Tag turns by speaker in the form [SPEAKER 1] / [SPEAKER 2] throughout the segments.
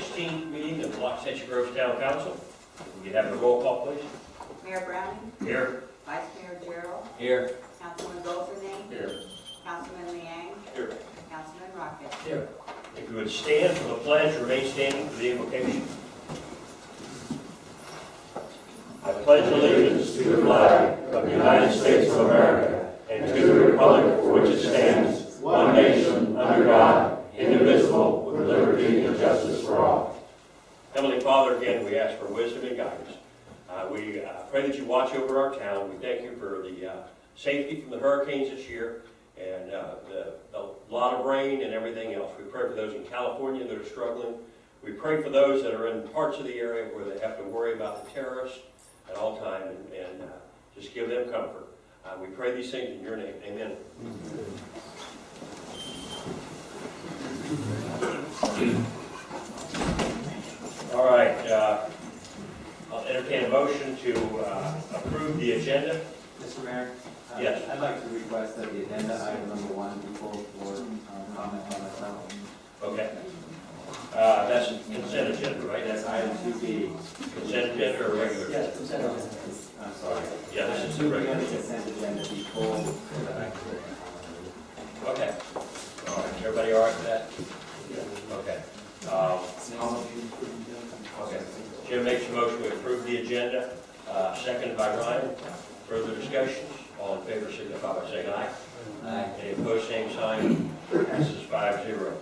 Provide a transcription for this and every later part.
[SPEAKER 1] 16th meeting of the Lock Century Grove Town Council. We have a roll call, please.
[SPEAKER 2] Mayor Browning,
[SPEAKER 1] Here.
[SPEAKER 2] Vice Mayor Gerald,
[SPEAKER 1] Here.
[SPEAKER 2] Councilman Goldberg,
[SPEAKER 1] Here.
[SPEAKER 2] Councilman Liang,
[SPEAKER 1] Here.
[SPEAKER 2] Councilman Rocket.
[SPEAKER 1] Here. If you would stand for the pledge, remain standing for the invocation. I pledge allegiance to the flag of the United States of America and to the republic for which it stands, one nation, under God, indivisible, with liberty and justice for all. Heavenly Father, again, we ask for wisdom and guidance. We pray that you watch over our town. We thank you for the safety from the hurricanes this year and the lot of rain and everything else. We pray for those in California that are struggling. We pray for those that are in parts of the area where they have to worry about the terrorists at all time and just give them comfort. We pray these things in your name. Amen. All right. I'll entertain a motion to approve the agenda.
[SPEAKER 3] Mr. Mayor?
[SPEAKER 1] Yes.
[SPEAKER 3] I'd like to request that the agenda item number 1 be pulled for comment on myself.
[SPEAKER 1] Okay. That's consent agenda, right?
[SPEAKER 3] That's item 2B.
[SPEAKER 1] Consent agenda or regular?
[SPEAKER 4] Yes, consent agenda.
[SPEAKER 3] I'm sorry.
[SPEAKER 1] Yeah, this is the
[SPEAKER 3] 2B
[SPEAKER 1] regular.
[SPEAKER 3] on the consent agenda be pulled so that I can.
[SPEAKER 1] Okay. All right. Everybody all right with that? Okay. Okay. Jim makes a motion to approve the agenda. Seconded by Ryan. Further discussions? All in favor signify by saying aye.
[SPEAKER 3] Aye.
[SPEAKER 1] Any opposed, same sign. Passes 5-0.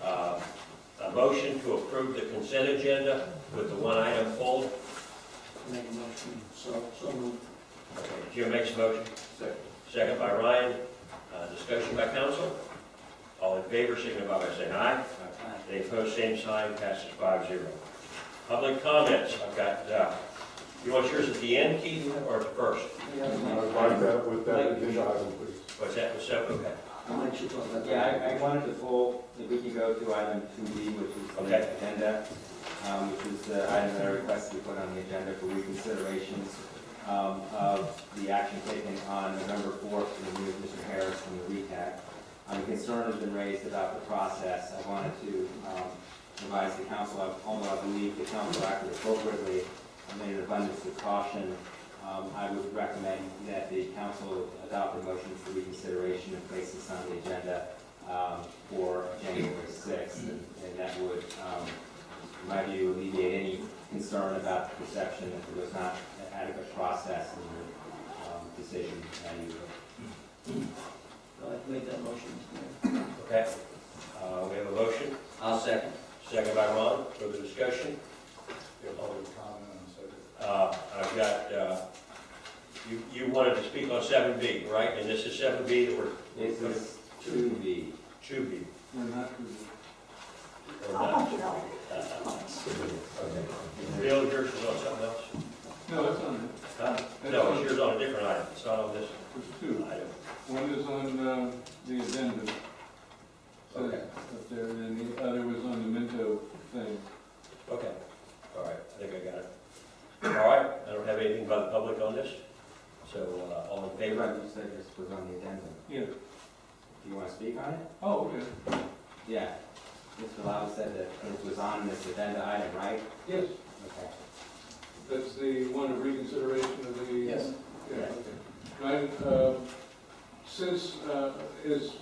[SPEAKER 1] A motion to approve the consent agenda with the one item pulled.
[SPEAKER 4] Make a motion, so moved.
[SPEAKER 1] Okay. Jim makes a motion.
[SPEAKER 3] Second.
[SPEAKER 1] Second by Ryan. Discussion by council. All in favor signify by saying aye. Any opposed, same sign. Passes 5-0. Public comments. I've got, you want yours at the end, Keith, or at the first?
[SPEAKER 5] I'd like that with that agenda item, please.
[SPEAKER 1] What's that? So, okay.
[SPEAKER 4] I'll let you talk about that.
[SPEAKER 3] Yeah, I wanted to pull, if we can go to item 2B, which is the
[SPEAKER 1] Okay.
[SPEAKER 3] agenda, which is the item that I requested to put on the agenda for reconsideration of the action taken on November 4th to remove Mr. Harris from the RETAC. A concern has been raised about the process. I wanted to advise the council, although I believe the council acted appropriately and made an abundance of caution, I would recommend that the council adopt a motion for reconsideration and place this on the agenda for January 6th, and that would, in my view, alleviate any concern about the perception that there was not an adequate process in the decision manual.
[SPEAKER 4] I'd like to make that motion, Mr. Mayor.
[SPEAKER 1] Okay. We have a motion.
[SPEAKER 4] I'll second.
[SPEAKER 1] Second by Ron. Further discussion? I've got, you wanted to speak on 7B, right? And this is 7B that we're...
[SPEAKER 3] This is 2B.
[SPEAKER 1] 2B.
[SPEAKER 4] We're not.
[SPEAKER 1] Or not? Okay. Bill, yours is on something else?
[SPEAKER 6] No, that's on
[SPEAKER 1] Huh? No, it's yours on a different item. It's not on this
[SPEAKER 6] there's two.
[SPEAKER 1] item.
[SPEAKER 6] One is on the addendum.
[SPEAKER 1] Okay.
[SPEAKER 6] Up there, and the other was on the Minto thing.
[SPEAKER 1] Okay. All right. I think I got it. All right. I don't have anything by the public on this. So, all in favor?
[SPEAKER 3] Right, you said this was on the agenda.
[SPEAKER 6] Yeah.
[SPEAKER 3] Do you want to speak on it?
[SPEAKER 6] Oh, okay.
[SPEAKER 3] Yeah. Mr. Lau said that it was on this agenda item, right?
[SPEAKER 6] Yes,
[SPEAKER 3] Okay.
[SPEAKER 6] that's the one of reconsideration of the...
[SPEAKER 4] Yes.
[SPEAKER 6] Yeah, okay. Right, since,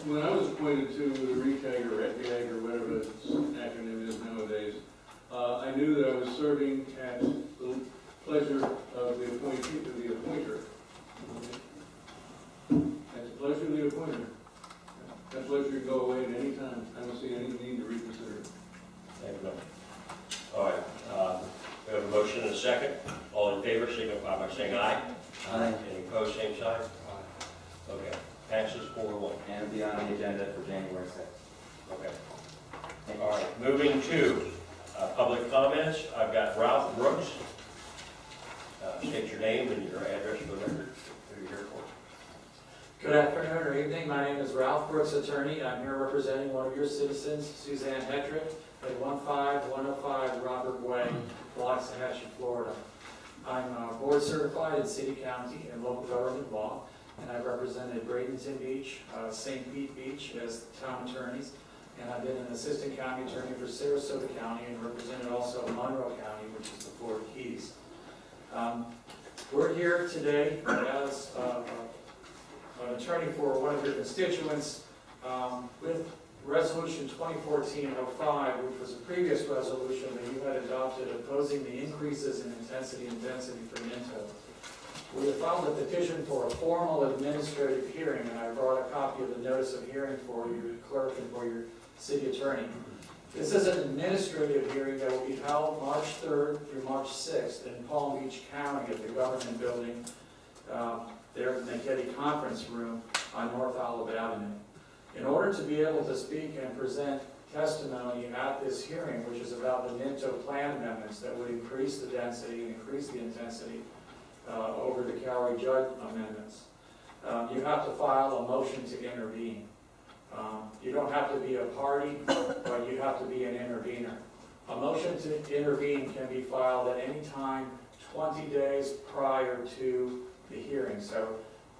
[SPEAKER 6] when I was appointed to the RETAG or ETIAG or whatever its acronym is nowadays, I knew that I was serving at the pleasure of the appointee, of the appointer. At the pleasure of the appointer. That pleasure can go away at any time. I don't see any need to reconsider it.
[SPEAKER 1] Thank you. All right. We have a motion and a second. All in favor, signify by saying aye.
[SPEAKER 4] Aye.
[SPEAKER 1] Any opposed, same sign? Okay. Passes 4-1.
[SPEAKER 3] And it'll be on the agenda for January 6th.
[SPEAKER 1] Okay.
[SPEAKER 3] Thank you.
[SPEAKER 1] All right. Moving to public comments. I've got Ralph Brooks. State your name and your address for the record. Who you're here for.
[SPEAKER 7] Good afternoon or evening. My name is Ralph Brooks, attorney. I'm here representing one of your citizens, Suzanne Hedrick, at 15105 Robert Way, Waxahachie, Florida. I'm board certified in city, county, and local government law, and I represented Bradenton Beach, St. Pete Beach as town attorneys. and I've been an assistant county attorney for Sarasota County and represented also Monroe County, which is the Florida Keys. We're here today as an attorney for one of your constituents with Resolution 2014-05, which was a previous resolution that you had adopted opposing the increases in intensity and density for Minto. We have filed a petition for a formal administrative hearing, and I brought a copy of the notice of hearing for your clerk and for your city attorney. This is an administrative hearing that will be held March 3rd through March 6th in Palm Beach County at the Government Building, there in the Getty Conference Room on North Olive Avenue. In order to be able to speak and present testimony at this hearing, which is about the Minto plan amendments that would increase the density and increase the intensity over the Cowrie Judd amendments, you have to file a motion to intervene. You don't have to be a party, but you have to be an intervener. A motion to intervene can be filed at any time 20 days prior to the hearing. So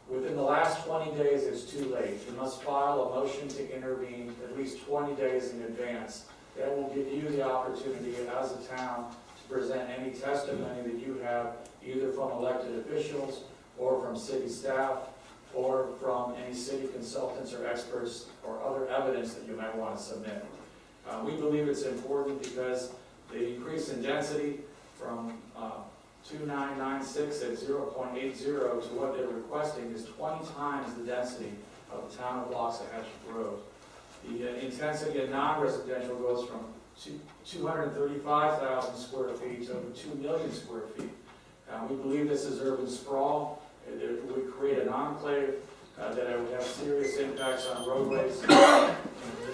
[SPEAKER 7] within the last 20 days, it's too late. You must file a motion to intervene at least 20 days in advance. That will give you the opportunity as a town to present any testimony that you have, either from elected officials or from city staff or from any city consultants or experts or other evidence that you might want to submit. We believe it's important because the increase in density from 2996 at 0.80 to what they're requesting is 20 times the density of the town of Loxahatchee Grove. The intensity of non-residential goes from 235,000 square feet to over 2 million square feet. We believe this is urban sprawl. It would create an enclave that would have serious impacts on roadways. The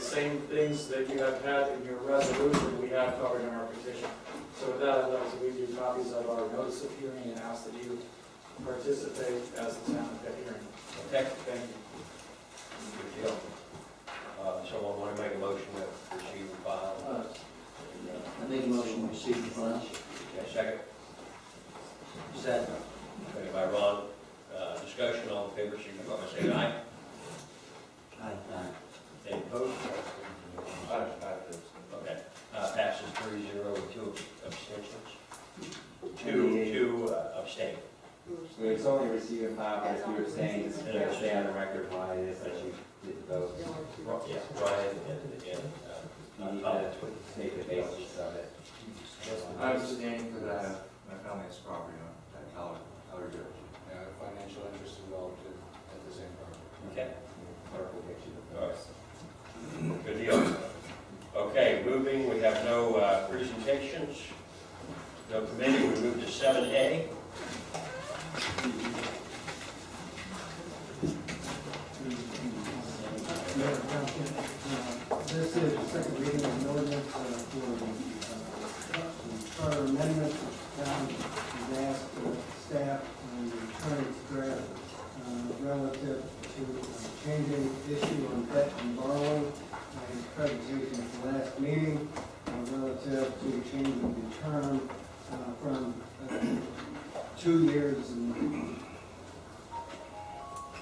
[SPEAKER 7] same things that you have had in your resolution, we have covered in our petition. So with that, I'd like to give you copies of our notice of hearing and ask that you participate as the town at that hearing.
[SPEAKER 1] Okay.
[SPEAKER 7] Thank you.
[SPEAKER 1] Good deal. Someone want to make a motion to receive and file?
[SPEAKER 4] I make a motion to receive and file.
[SPEAKER 1] Okay, second.
[SPEAKER 4] Second.
[SPEAKER 1] Second by Ron. Discussion, all in favor, signify by saying aye.
[SPEAKER 4] Aye.
[SPEAKER 1] Any opposed? Okay. Passes 3-0 with 2 abstentions. Two abstain.
[SPEAKER 3] It's only receive and file, but if you were saying, just stay on the record why it is that you did vote.
[SPEAKER 1] Yeah, Ryan and
[SPEAKER 3] You need to state the basis of it.
[SPEAKER 8] I abstain because I have my family's property on that Cowrie Judd. I have a financial interest involved at the same property.
[SPEAKER 1] Okay.
[SPEAKER 3] Clerk will get you the
[SPEAKER 1] All
[SPEAKER 3] votes.
[SPEAKER 1] right. Good deal. Okay, moving, we have no presentations, no committee. We move to 7A.
[SPEAKER 9] This is the second reading of an ordinance for the charter amendment. Town has asked staff and the attorney to draft relative to changing issue on debt and borrowing. I had presentation at the last meeting relative to changing the term from 2 years and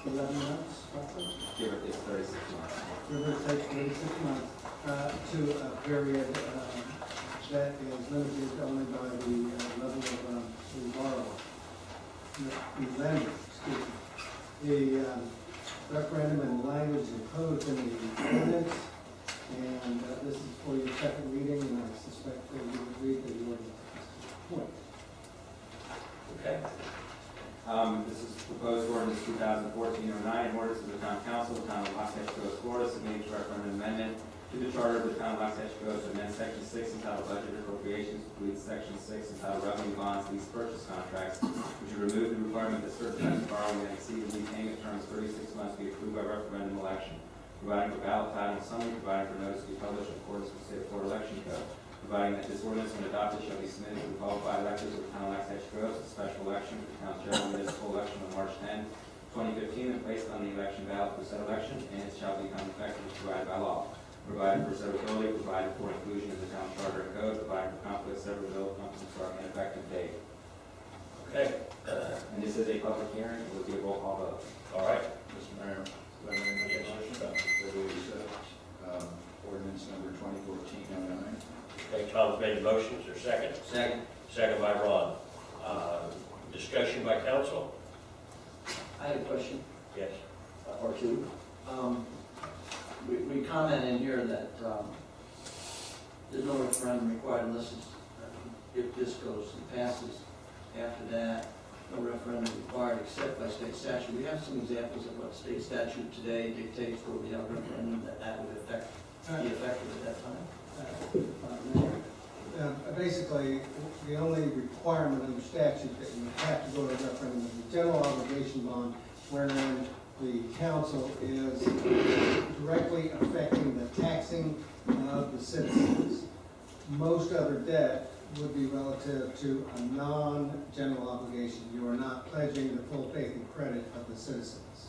[SPEAKER 9] 11 months, roughly.
[SPEAKER 3] Give it this 36 months.
[SPEAKER 9] Give or take 36 months, to a period that is limited only by the level of the borrower, the lender, excuse me. The referendum and language imposed in the ordinance, and this is for your second reading, and I suspect that you will read the ordinance at this point.
[SPEAKER 1] Okay.
[SPEAKER 3] This is proposed ordinance 2014-09, an ordinance of the town council of the town of Loxahatchee Grove, Florida, submitting to referendum amendment to the charter of the town of Loxahatchee Grove to amend section 6 entitled budget appropriations, including section 6 entitled revenue bonds, lease purchase contracts, which would remove the requirement that certain types of borrowing that exceed the repayment terms 36 months be approved by referendum election, providing for ballot title and summary, providing for notice to be published in accordance with the state of Florida election code, providing that this ordinance, when adopted, shall be submitted to the qualified electors of the town of Loxahatchee Grove as a special election for the town's general municipal election on March 10, 2015, and placed on the election ballot for said election, and it shall become effective as provided by law, providing for severability, providing for inclusion in the town charter and code, providing for conflict, severability, and effective date.
[SPEAKER 1] Okay.
[SPEAKER 3] And this is a public hearing, it will be a roll call vote.
[SPEAKER 1] All right.
[SPEAKER 8] Mr. Mayor, let me make a motion that we accept ordinance number 2014-09.
[SPEAKER 1] Okay, Tom's made a motion, is there a second?
[SPEAKER 4] Second.
[SPEAKER 1] Second by Ron. Discussion by council?
[SPEAKER 4] I had a question,
[SPEAKER 1] Yes.
[SPEAKER 4] or two. We comment in here that there's no referendum required unless it's, if this goes and passes. After that, no referendum required except by state statute. We have some examples of what state statute today dictates where we have a referendum that would affect, be effective at that time.
[SPEAKER 9] Basically, the only requirement under statute that you have to go to a referendum is the general obligation bond, wherein the council is directly affecting the taxing of the citizens. Most other debt would be relative to a non-general obligation. You are not pledging the full faith and credit of the citizens.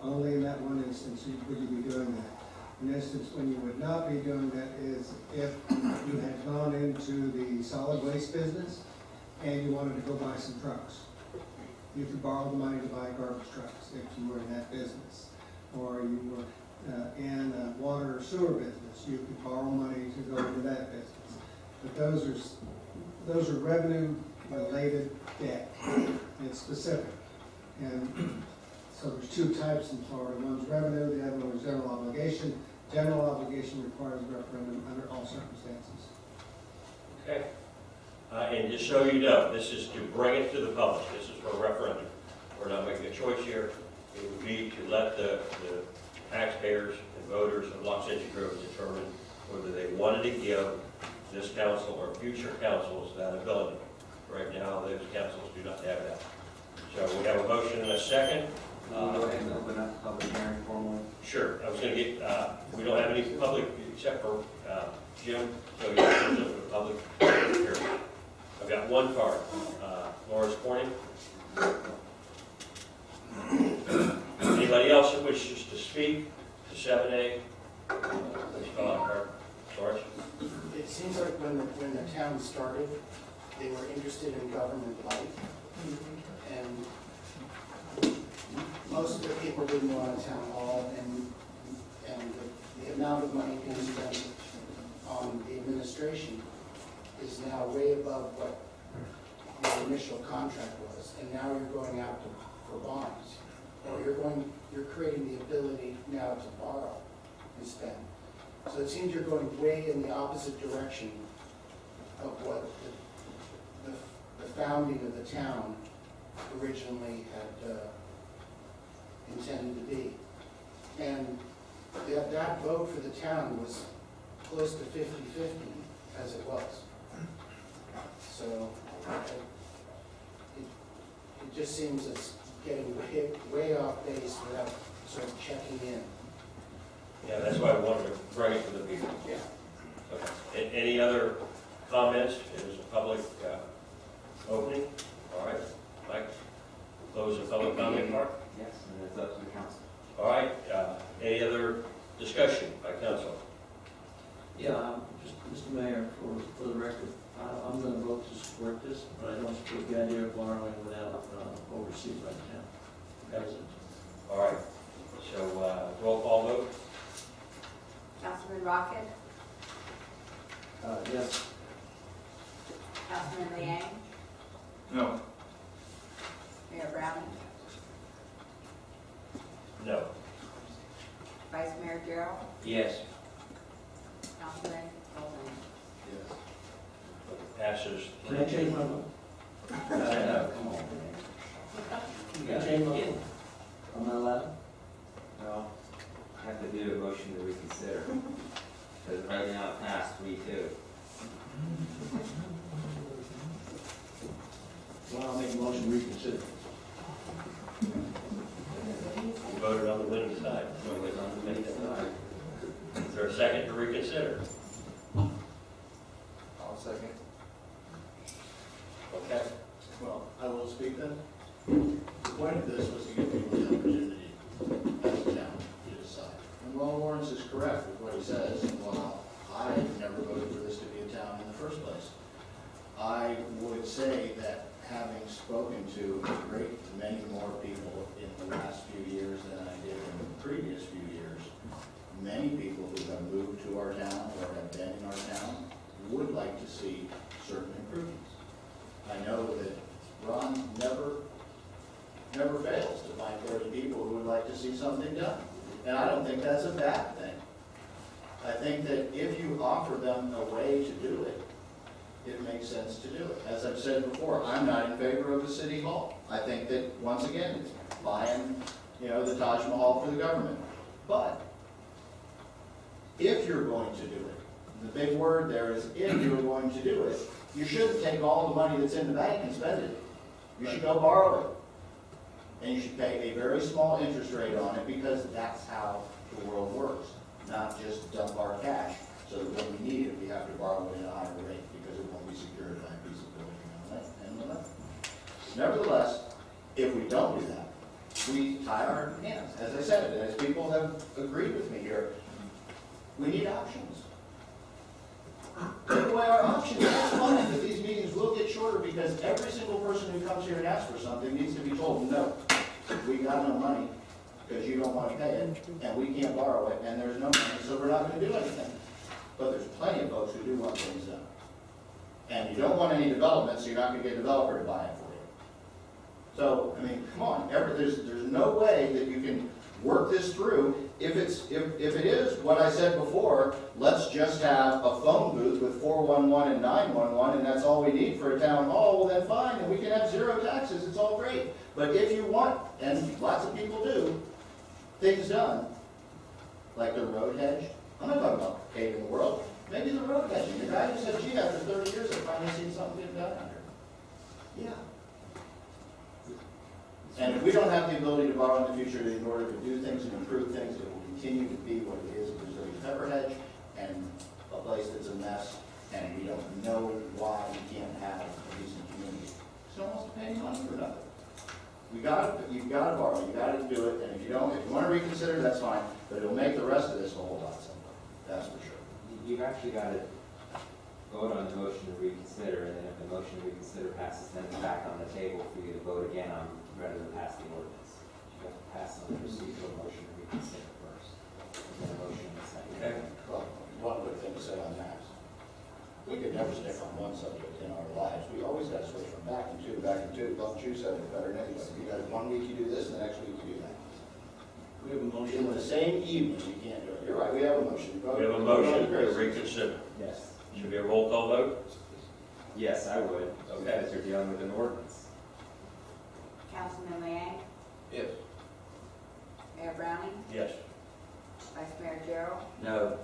[SPEAKER 9] Only in that one instance would you be doing that. An instance when you would not be doing that is if you had gone into the solid waste business and you wanted to go buy some trucks. You could borrow the money to buy garbage trucks if you were in that business. Or you were in a water or sewer business, you could borrow money to go into that business. But those are revenue-related debt. It's specific. And so there's two types in Florida. One's revenue, the other one is general obligation. General obligation requires a referendum under all circumstances.
[SPEAKER 1] Okay. And just so you know, this is to bring it to the public. This is for a referendum. We're not making a choice here. It would be to let the taxpayers and voters of Los Angeles Grove determine whether they wanted to give this council or future councils that ability. Right now, those councils do not have that. So we have a motion and a second.
[SPEAKER 3] Go ahead and open up the public hearing formally.
[SPEAKER 1] Sure, I was going to get, we don't have any public except for Jim, so you can open the public here. I've got one card. Laura's Corning. Anybody else that wishes to speak to 7A? Please call out card. George?
[SPEAKER 10] It seems like when the town started, they were interested in government life. And most of the people didn't want a town hall, and the amount of money being spent on the administration is now way above what the initial contract was. And now you're going out for bonds, or you're creating the ability now to borrow and spend. So it seems you're going way in the opposite direction of what the founding of the town originally had intended to be. And that vote for the town was close to 50-50 as it was. So it just seems it's getting way off base without sort of checking in.
[SPEAKER 1] Yeah, that's why I wanted to bring it to the people.
[SPEAKER 10] Yeah.
[SPEAKER 1] Okay. Any other comments? It was a public opening. All right. Mike, close the public comment part.
[SPEAKER 3] Yes, and it's up to the council.
[SPEAKER 1] All right. Any other discussion by council?
[SPEAKER 4] Yeah, just, Mr. Mayor, for the record, I'm going to vote to support this, but I don't support the idea of borrowing without overseas by the town president.
[SPEAKER 1] All right. So roll call vote.
[SPEAKER 2] Councilman Rocket,
[SPEAKER 4] Yes.
[SPEAKER 2] Councilman Liang,
[SPEAKER 8] No.
[SPEAKER 2] Mayor Brown,
[SPEAKER 1] No.
[SPEAKER 2] Vice Mayor Gerald,
[SPEAKER 1] Yes.
[SPEAKER 2] Councilman Olson.
[SPEAKER 8] Yes.
[SPEAKER 1] Passes.
[SPEAKER 4] Can I change my vote?
[SPEAKER 3] Come on, man.
[SPEAKER 4] Can I change my vote? Am I allowed?
[SPEAKER 3] No, I have to do a motion to reconsider. Because right now it passed 3-2.
[SPEAKER 4] Well, I'll make a motion to reconsider.
[SPEAKER 1] You voted on the winning side. So we're on the winning side. Is there a second to reconsider?
[SPEAKER 8] I'll second.
[SPEAKER 1] Okay.
[SPEAKER 10] Well, I will speak then. The point of this was to give people the opportunity as a town to decide. And Ron Lawrence is correct with what he says. Well, I never voted for this to be a town in the first place. I would say that having spoken to a great many more people in the last few years than I did in the previous few years,
[SPEAKER 11] many people who have moved to our town or have been in our town would like to see certain improvements. I know that Ron never fails to find 30 people who would like to see something done. And I don't think that's a bad thing. I think that if you offer them a way to do it, it makes sense to do it. As I've said before, I'm not in favor of a city hall. I think that, once again, it's buying, the Taj Mahal for the government. But if you're going to do it, the big word there is if you're going to do it, you shouldn't take all the money that's in the bank and spend it. You should go borrow it. And you should pay a very small interest rate on it because that's how the world works. Not just dump our cash so that when we need it, we have to borrow it at a higher rate because it won't be secured by a piece of building and the money. Nevertheless, if we don't do that, we tie our hands. As I said, and as people have agreed with me here, we need options. Take away our options. It's fine that these meetings will get shorter because every single person who comes here and asks for something needs to be told, no, we got no money because you don't want to pay it, and we can't borrow it, and there's no money, so we're not going to do anything. But there's plenty of folks who do want things done. And you don't want any development, so you're not going to get a developer to buy it for you. So, come on, there's no way that you can work this through. If it is what I said before, let's just have a phone booth with 411 and 911, and that's all we need for a town hall, well then fine, and we can have zero taxes, it's all great. But if you want, and lots of people do, things done, like the road hedge, I'm not talking about paving the world, maybe the road hedge. The guy who said, gee, after 30 years, I've finally seen something get done out here. Yeah. And if we don't have the ability to borrow in the future in order to do things and improve things, it will continue to be what it is, a preserved pepper hedge, and a place that's a mess, and we don't know why we can't have a decent community. Because no one wants to pay any money for nothing. You've got to borrow, you've got to do it, and if you want to reconsider, that's fine, but it'll make the rest of this a whole lot simpler, that's for sure.
[SPEAKER 3] You've actually got to vote on the motion to reconsider, and then if the motion to reconsider passes, then it's back on the table for you to vote again on, rather than pass the ordinance. You have to pass on the procedural motion to reconsider first, and then a motion in a second.
[SPEAKER 11] Okay. Well, one good thing to say on that. We could never stick on one subject in our lives. We always got to switch from back and two. Don't you said it better than anybody. You got 1 week you do this, and the next week you do that.
[SPEAKER 4] We have a motion.
[SPEAKER 11] In the same evening, you can't do it. You're right, we have a motion.
[SPEAKER 1] We have a motion to reconsider.
[SPEAKER 3] Yes.
[SPEAKER 1] Should be a roll call vote?
[SPEAKER 3] Yes, I would.
[SPEAKER 1] Okay.
[SPEAKER 3] Because you're dealing with an ordinance.
[SPEAKER 2] Councilman Liang,
[SPEAKER 8] Yes.
[SPEAKER 2] Mayor Browning,
[SPEAKER 1] Yes.
[SPEAKER 2] Vice Mayor Gerald,
[SPEAKER 3] No.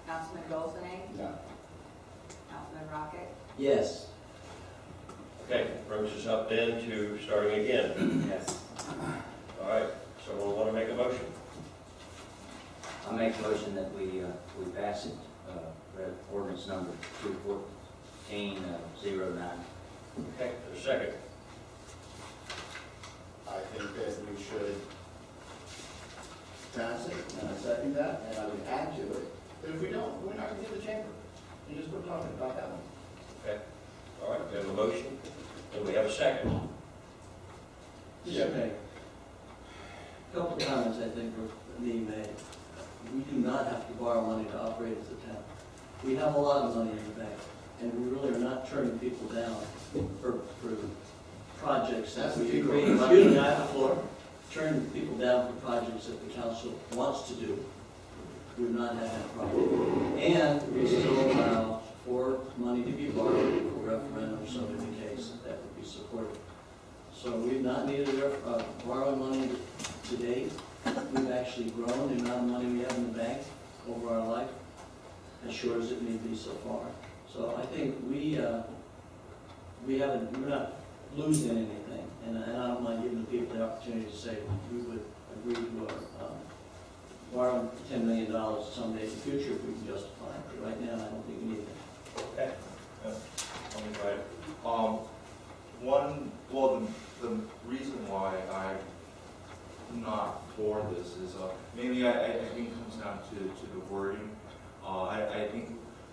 [SPEAKER 2] Councilman Goldston,
[SPEAKER 11] No.
[SPEAKER 2] Councilman Rocket,
[SPEAKER 4] Yes.
[SPEAKER 1] Okay, brings us up then to starting again.
[SPEAKER 3] Yes.
[SPEAKER 1] All right, someone want to make a motion?
[SPEAKER 12] I make a motion that we pass it, ordinance number 21409.
[SPEAKER 1] Okay, a second.
[SPEAKER 11] I think that we should pass it, and I second that, and I would add to it, that if we don't, we're not going to get the chamber. You just put talking about that one.
[SPEAKER 1] Okay, all right, we have a motion, and we have a second.
[SPEAKER 4] Mr. Mayor, a couple of comments I think were being made. We do not have to borrow money to operate as a town. We have a lot of money in the bank, and we really are not turning people down for projects that
[SPEAKER 11] That's
[SPEAKER 4] we
[SPEAKER 11] the key
[SPEAKER 4] agree.
[SPEAKER 11] word.
[SPEAKER 4] Excuse me, I have the floor. Turning people down for projects that the council wants to do. We've not had that problem. And we still allow for money to be borrowed for referendum, so in the case that would be supported. So we've not needed borrowing money to date. We've actually grown the amount of money we have in the bank over our life, as short as it may be so far. So I think we're not losing anything, and I don't mind giving the people the opportunity to say we would agree to borrow $10 million someday in the future if we can justify it. But right now, I don't think we need it.
[SPEAKER 1] Okay.
[SPEAKER 8] The reason why I'm not for this is, mainly I think it comes down to the wording. I think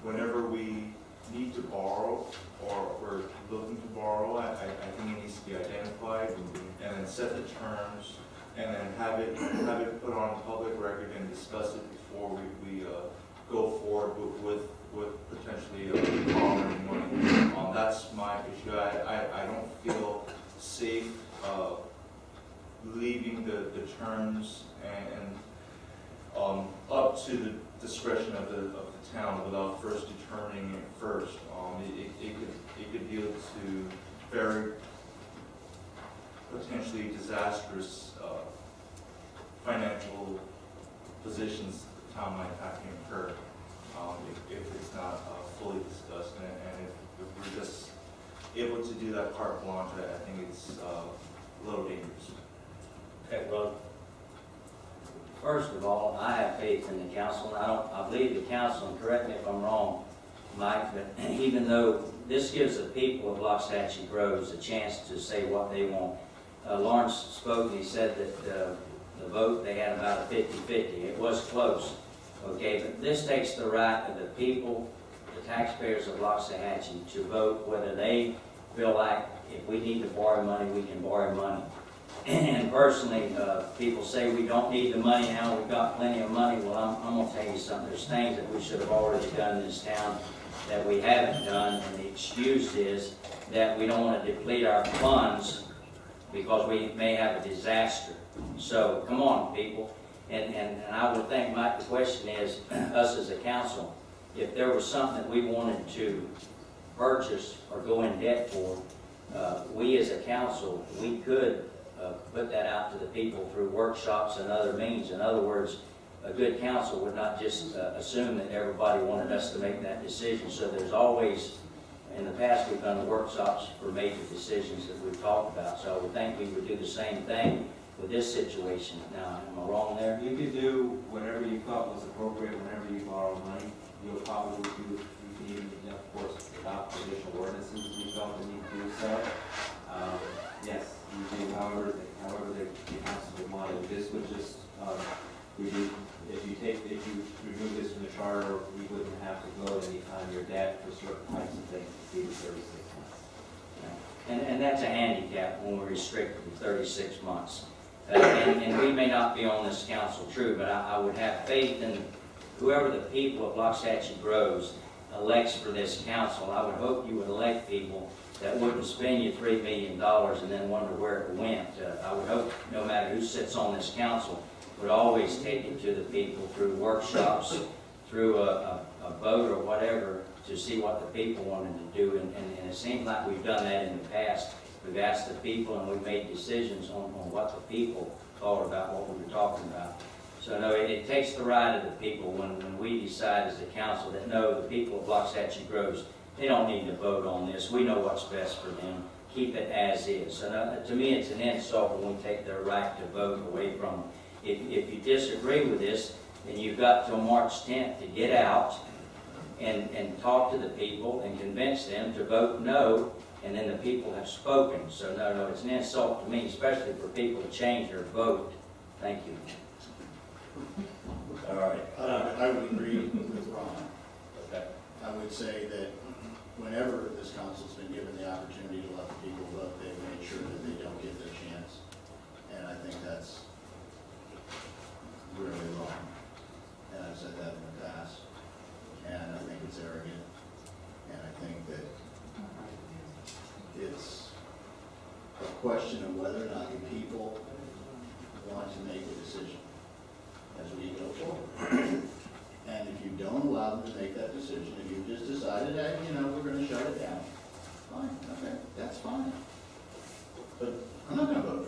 [SPEAKER 8] whenever we need to borrow, or we're looking to borrow, I think it needs to be identified and then set the terms and then have it put on public record and discuss it before we go forward with potentially borrowing money. That's my issue. I don't feel safe leaving the terms and up to the discretion of the town without first determining it first. It could yield to very potentially disastrous financial positions the town might have to incur if it's not fully discussed. And if we're just able to do that carte blanche, I think it's a little dangerous.
[SPEAKER 12] Okay, well, first of all, I have faith in the council, and I believe the council, and correct me if I'm wrong, Mike, but even though this gives the people of Loxahatchee Groves a chance to say what they want. Lawrence spoke and he said that the vote, they had about a 50-50. It was close, okay, but this takes the right of the people, the taxpayers of Loxahatchee, to vote whether they feel like if we need to borrow money, we can borrow money. And personally, people say we don't need the money now, we've got plenty of money. Well, I'm going to tell you something. There's things that we should have already done in this town that we haven't done, and the excuse is that we don't want to deplete our funds because we may have a disaster. So, come on, people. And I would think, Mike, the question is, us as a council, if there was something that we wanted to purchase or go in debt for, we as a council, we could put that out to the people through workshops and other means. In other words, a good council would not just assume that everybody wanted us to make that decision. So there's always, in the past, we've done the workshops for major decisions that we've talked about. So I would think we would do the same thing with this situation. Now, am I wrong there?
[SPEAKER 3] You could do whatever you thought was appropriate whenever you borrow money. You'll probably do, you can even, of course, adopt additional ordinances if you felt the need to do so. Yes, you do however the council would want it. This would just, if you remove this from the charter, we wouldn't have to go at any time your debt for certain types of things to be 36 months.
[SPEAKER 12] And that's a handicap when we're restricted to 36 months. And we may not be on this council, true, but I would have faith in whoever the people of Loxahatchee Groves elects for this council. I would hope you would elect people that wouldn't spend you $3 million and then wonder where it went. I would hope no matter who sits on this council would always take it to the people through workshops, through a vote or whatever, to see what the people wanted to do. And it seems like we've done that in the past. We've asked the people and we've made decisions on what the people thought about what we were talking about. So no, it takes the right of the people when we decide as a council that no, the people of Loxahatchee Groves, they don't need to vote on this. We know what's best for them. Keep it as is. So no, to me, it's an insult when we take their right to vote away from them. If you disagree with this, then you've got till March 10th to get out and talk to the people and convince them to vote no, and then the people have spoken. So no, it's an insult to me, especially for people to change their vote. Thank you.
[SPEAKER 1] All right.
[SPEAKER 11] I would agree with Ron.
[SPEAKER 1] Okay.
[SPEAKER 11] I would say that whenever this council's been given the opportunity to let the people vote, they've made sure that they don't get their chance. And I think that's really wrong. And I've said that in the past. And I think it's arrogant. And I think that it's a question of whether or not the people want to make a decision as we go forward. And if you don't allow them to make that decision, if you've just decided that, we're going to shut it down, fine, okay, that's fine. But I'm not going to vote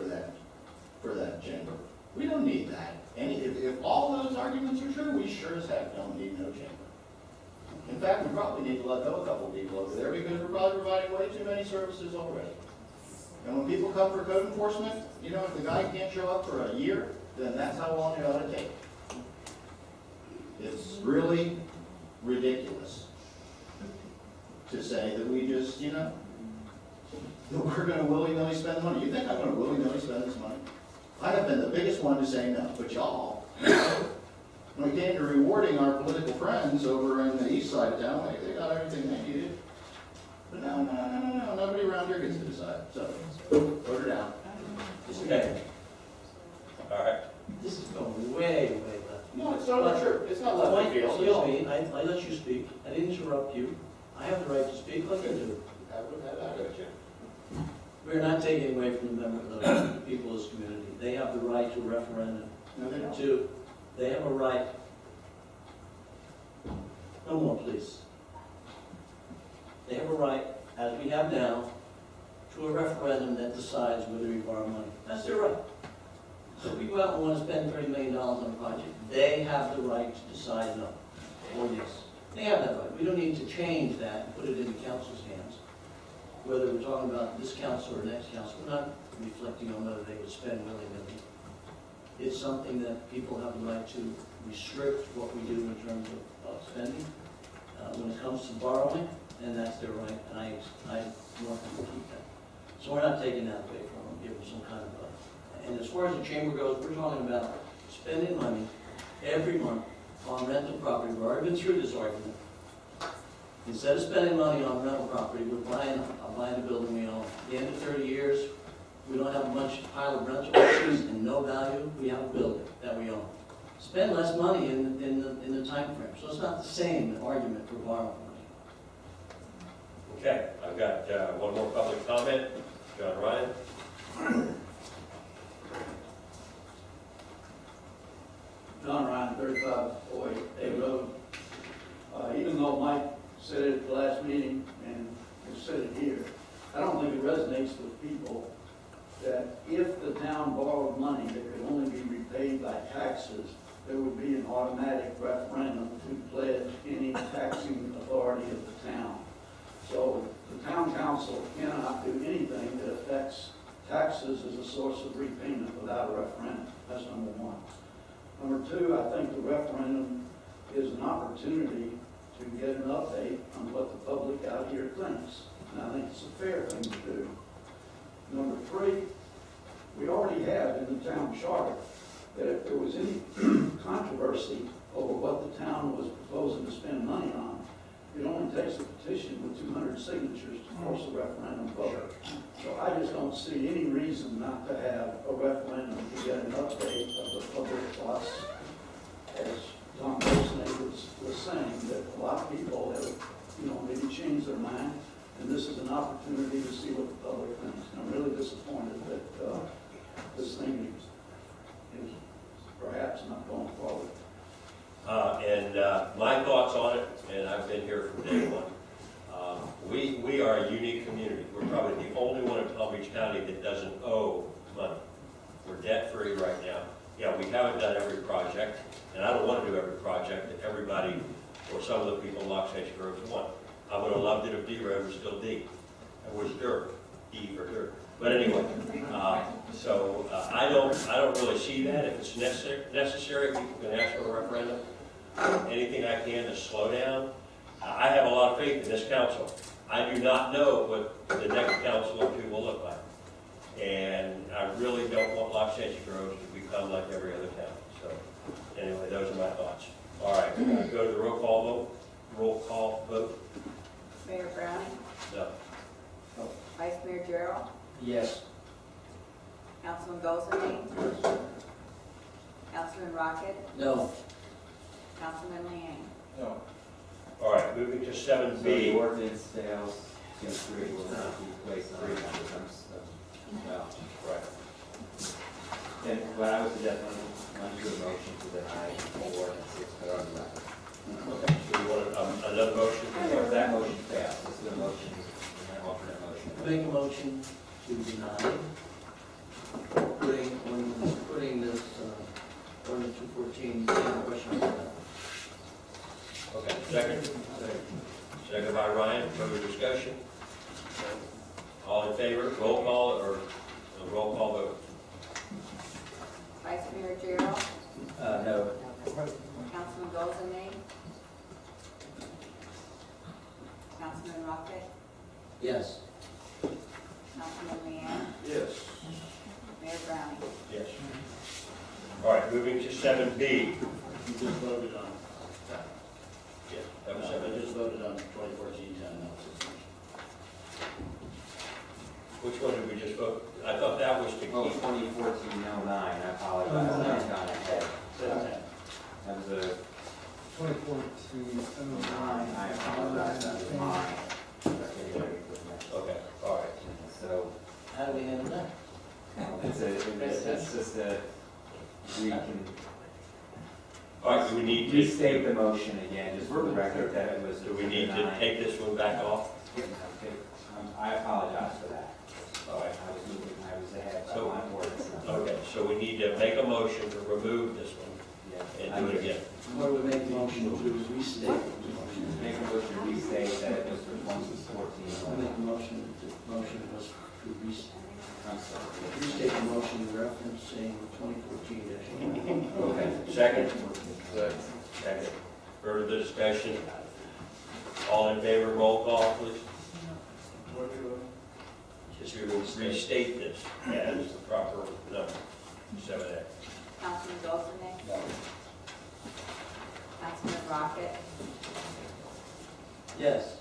[SPEAKER 11] for that chamber. We don't need that. And if all those arguments are true, we sure as heck don't need no chamber. In fact, we probably need to let go a couple of people over there because we're probably providing way too many services already. And when people come for code enforcement, if the guy can't show up for a year, then that's how long it ought to take. It's really ridiculous to say that we just, that we're going to willy-nilly spend the money. You think I'm going to willy-nilly spend this money? I have been the biggest one to say no, but y'all, when it came to rewarding our political friends over in the east side of town, they got everything they needed. But no, nobody around here gets to decide. So, vote her down.
[SPEAKER 1] Okay. All right.
[SPEAKER 4] This is going way, way left.
[SPEAKER 11] No, it's not true. It's not left
[SPEAKER 4] Point,
[SPEAKER 11] field.
[SPEAKER 4] excuse me, I let you speak, I didn't interrupt you, I have the right to speak like you do. We're not taking away from the members of the people of this community. They have the right to a referendum,
[SPEAKER 11] No, they don't.
[SPEAKER 4] they have a right. No more, please. They have a right, as we have now, to a referendum that decides whether we borrow money. That's their right. So if we go out and want to spend $30 million on a project, they have the right to decide no or yes. They have that right. We don't need to change that and put it in the council's hands. Whether we're talking about this council or next council, we're not reflecting on whether they would spend willy-nilly. It's something that people have the right to restrict what we do in terms of spending when it comes to borrowing, and that's their right, and I want them to keep that. So we're not taking that away from them, give them some kind of and as far as the chamber goes, we're talking about spending money every month on rental property. We've already been through this argument. Instead of spending money on rental property, we're buying a building we own. At the end of 30 years, we don't have a bunch pile of rental properties and no value. We have a building that we own. Spend less money in the time frame. So it's not the same argument for borrowing money.
[SPEAKER 1] Okay, I've got one more public comment. John Ryan.
[SPEAKER 13] John Ryan, 3508 Road. Even though Mike said it at the last meeting and has said it here, I don't think it resonates with people that if the town borrowed money that could only be repaid by taxes, there would be an automatic referendum to pledge any taxing authority of the town. So the town council cannot do anything that affects taxes as a source of repayment without a referendum. That's number one. Number two, I think the referendum is an opportunity to get an update on what the public out here thinks. And I think it's a fair thing to do. Number three, we already have in the town charter that if there was any controversy over what the town was proposing to spend money on, it only takes a petition with 200 signatures to force a referendum vote. So I just don't see any reason not to have a referendum to get an update of the public thoughts. As Tom Wilson was saying, that a lot of people have, maybe changed their mind, and this is an opportunity to see what the public thinks. And I'm really disappointed that this thing is perhaps not going forward.
[SPEAKER 1] My thoughts on it, and I've been here from day one, we are a unique community. We're probably the only one in Palm Beach County that doesn't owe money. We're debt-free right now. Yeah, we haven't done every project, and I don't want to do every project that everybody, or some of the people in Lox Hedge Groves want. I would have loved it if D Road was still D. It was dirt, D for dirt. But anyway, I don't really see that. If it's necessary, people can ask for a referendum. Anything I can to slow down. I have a lot of faith in this council. I do not know what the next council or two will look like. And I really don't want Lox Hedge Groves to become like every other town. So anyway, those are my thoughts. All right, go to the roll call vote.
[SPEAKER 2] Mayor Browning,
[SPEAKER 1] No.
[SPEAKER 2] Vice Mayor Gerald,
[SPEAKER 4] Yes.
[SPEAKER 2] Councilman Goldstein, Councilman Rocket,
[SPEAKER 4] No.
[SPEAKER 2] Councilman Liang.
[SPEAKER 8] No.
[SPEAKER 1] All right, moving to
[SPEAKER 3] So the
[SPEAKER 1] 7B.
[SPEAKER 3] ordinance fails, since 3 will not be placed on the well,
[SPEAKER 1] Right.
[SPEAKER 3] and what I would suggest, I'm do a motion to deny the ordinance, it's put on the record.
[SPEAKER 1] Okay, so you want another motion?
[SPEAKER 3] If that motion fails, this is a motion, an alternate motion.
[SPEAKER 4] Make a motion to deny putting this ordinance 214 question on the ballot.
[SPEAKER 1] Okay, second? Second by Ryan, further discussion? All in favor, roll call or a roll call vote?
[SPEAKER 2] Vice Mayor Gerald,
[SPEAKER 3] No.
[SPEAKER 2] Councilman Goldstein, Councilman Rocket,
[SPEAKER 4] Yes.
[SPEAKER 2] Councilman Liang,
[SPEAKER 13] Yes.
[SPEAKER 2] Mayor Browning.
[SPEAKER 1] Yes. All right, moving to 7B.
[SPEAKER 11] You just voted on,
[SPEAKER 1] Yes, that was
[SPEAKER 11] I
[SPEAKER 1] 7.
[SPEAKER 11] just voted on 2014 town analysis.
[SPEAKER 1] Which one did we just vote? I thought that was to
[SPEAKER 3] Oh,
[SPEAKER 1] keep.
[SPEAKER 3] 2014-09, I apologize, I've gone ahead. That was a
[SPEAKER 9] 2014,
[SPEAKER 3] I apologize, that was mine.
[SPEAKER 1] Okay, all right.
[SPEAKER 3] So,
[SPEAKER 4] How do we handle that?
[SPEAKER 3] it's just a, we can
[SPEAKER 1] All right, do we need to,
[SPEAKER 3] restate the motion again, just for the record that it was.
[SPEAKER 1] do we need to take this one back off?
[SPEAKER 3] Okay, I apologize for that.
[SPEAKER 1] All right.
[SPEAKER 3] I was ahead
[SPEAKER 1] So-
[SPEAKER 3] of my words.
[SPEAKER 1] Okay, so we need to make a motion to remove this one
[SPEAKER 3] Yeah.
[SPEAKER 1] and do it again.
[SPEAKER 4] What do we make the motion to restate?
[SPEAKER 3] Make a motion to restate that it was for 2014.
[SPEAKER 4] I make a motion was to restate.
[SPEAKER 3] I'm sorry.
[SPEAKER 4] Restate the motion referencing 2014.
[SPEAKER 1] Okay, second? Second. Further discussion? All in favor, roll call, please. Just to restate this as the proper number, 7A.
[SPEAKER 2] Councilman Goldman?
[SPEAKER 12] No.
[SPEAKER 2] Councilman Rocket?
[SPEAKER 4] Yes.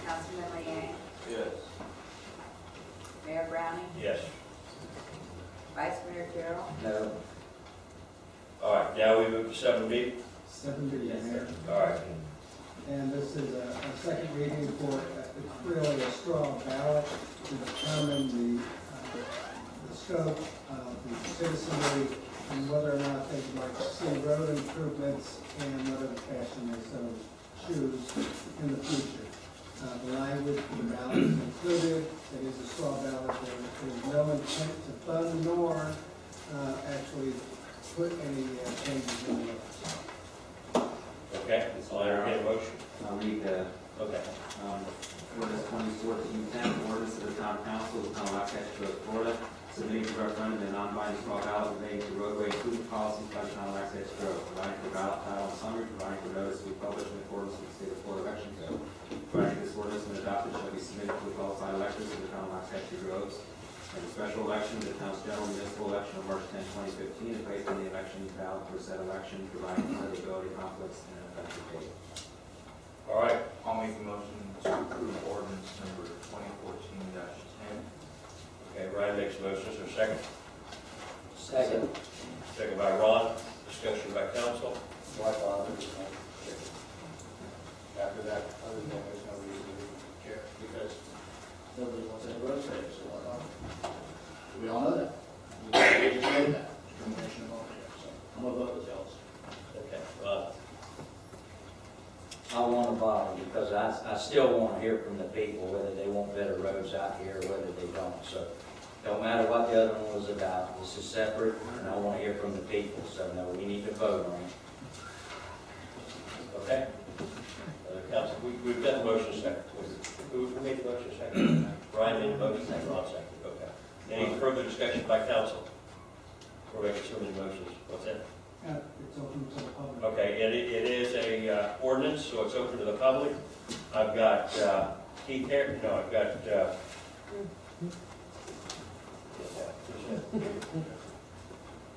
[SPEAKER 2] Councilman Liang?
[SPEAKER 8] Yes.
[SPEAKER 2] Mayor Browning?
[SPEAKER 1] Yes.
[SPEAKER 2] Vice Mayor Darrell?
[SPEAKER 12] No.
[SPEAKER 1] All right, now we move to 7B.
[SPEAKER 9] 7B, Mayor.
[SPEAKER 1] All right.
[SPEAKER 9] And this is a second reading for, it's really a straw ballot to determine the scope of the citizenry and whether or not they'd like to see road improvements and whatever fashion they so choose in the future. The language for the ballot is included. It is a straw ballot. There's no intent to fund nor actually put any changes in the laws.
[SPEAKER 1] Okay, I'll entertain a motion.
[SPEAKER 3] I'll read the
[SPEAKER 1] Okay.
[SPEAKER 3] ordinance 2014-10, ordinance of the town council of the town of Lancaster, Florida, submitting to referendum the non-binding straw ballot relating to roadway improvement policies by the town of Lancaster, providing for ballot title and summary, providing for notice to be published in accordance with the state of Florida election code. Providing this ordinance when adopted shall be submitted to the qualified electors of the town of Lancaster Groves. And the special election, the town's general municipal election on March 10, 2015, is based on the election ballot for said election, providing for eligibility conflicts and an effective date.
[SPEAKER 1] All right,
[SPEAKER 8] I'll make a motion to approve ordinance number 2014-10.
[SPEAKER 1] okay, Ryan makes a motion, is there a second?
[SPEAKER 12] Second.
[SPEAKER 1] Second by Ron, discussion by council.
[SPEAKER 11] Why bother? After that, other than there's no reason to care, because nobody wants any road savings, so why not? We all know that. We just made that determination over here, so I'm gonna vote with y'all.
[SPEAKER 1] Okay, Ron.
[SPEAKER 12] I want to bother because I still want to hear from the people whether they want better roads out here or whether they don't. So don't matter what the other one was about. This is separate and I want to hear from the people. So no, we need to vote on it.
[SPEAKER 1] Okay? Council, we've got the motion second. Who made the motion second? Brian made the motion, Ron second. Okay. Any further discussion by council? We're making so many motions. What's that?
[SPEAKER 9] It's open to the public.
[SPEAKER 1] Okay, it is a ordinance, so it's open to the public. I've got Keith here, no, I've got,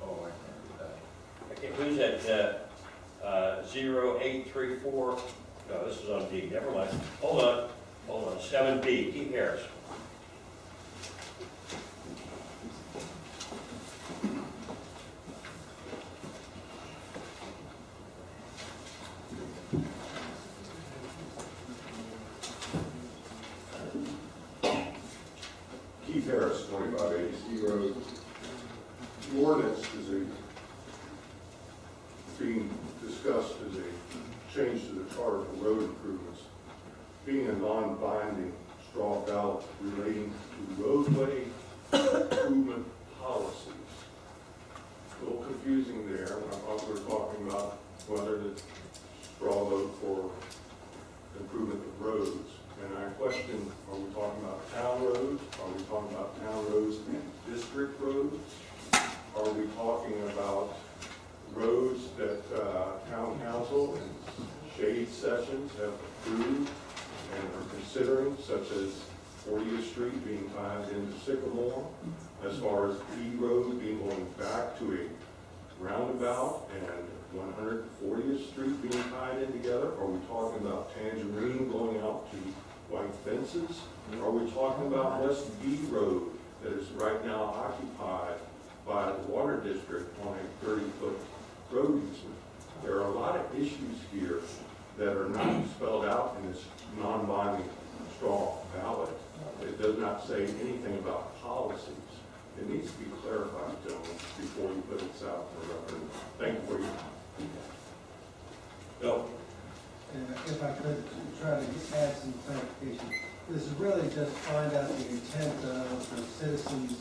[SPEAKER 8] Oh, I can't do that.
[SPEAKER 1] okay, who's at 0834? No, this is on D, never mind. Hold on, 7B, Keith Harris.
[SPEAKER 5] Keith Harris, 2580 Ski Road. The ordinance being discussed as a change to the charter for road improvements, being a non-binding straw ballot relating to roadway improvement policies. A little confusing there. I thought we were talking about whether to straw vote for improvement of roads. And I question, are we talking about town roads? Are we talking about town roads and district roads? Are we talking about roads that town council and shade sessions have approved and are considering, such as 40th Street being tied into Sycamore, as far as E Road being going back to a roundabout and 140th Street being tied in together? Are we talking about Tangerine going out to white fences? Are we talking about West B Road that is right now occupied by the water district on a 30-foot road easement? There are a lot of issues here that are not spelled out in this non-binding straw ballot. It does not say anything about policies. It needs to be clarified, gentlemen, before you put it out for referendum. Thank you for your
[SPEAKER 1] Bill?
[SPEAKER 9] And if I could try to add some clarification, this is really just find out the intent of the citizens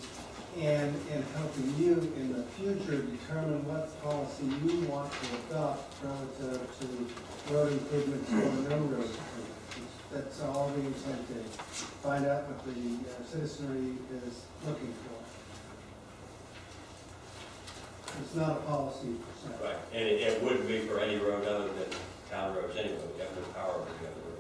[SPEAKER 9] and helping you in the future determine what policy you want to adopt relative to road improvements or non-road improvements. That's all the intent is. Find out what the citizenry is looking for. It's not a policy per se.
[SPEAKER 1] Right, and it wouldn't be for any road other than town roads anyway, we have no power over the other road.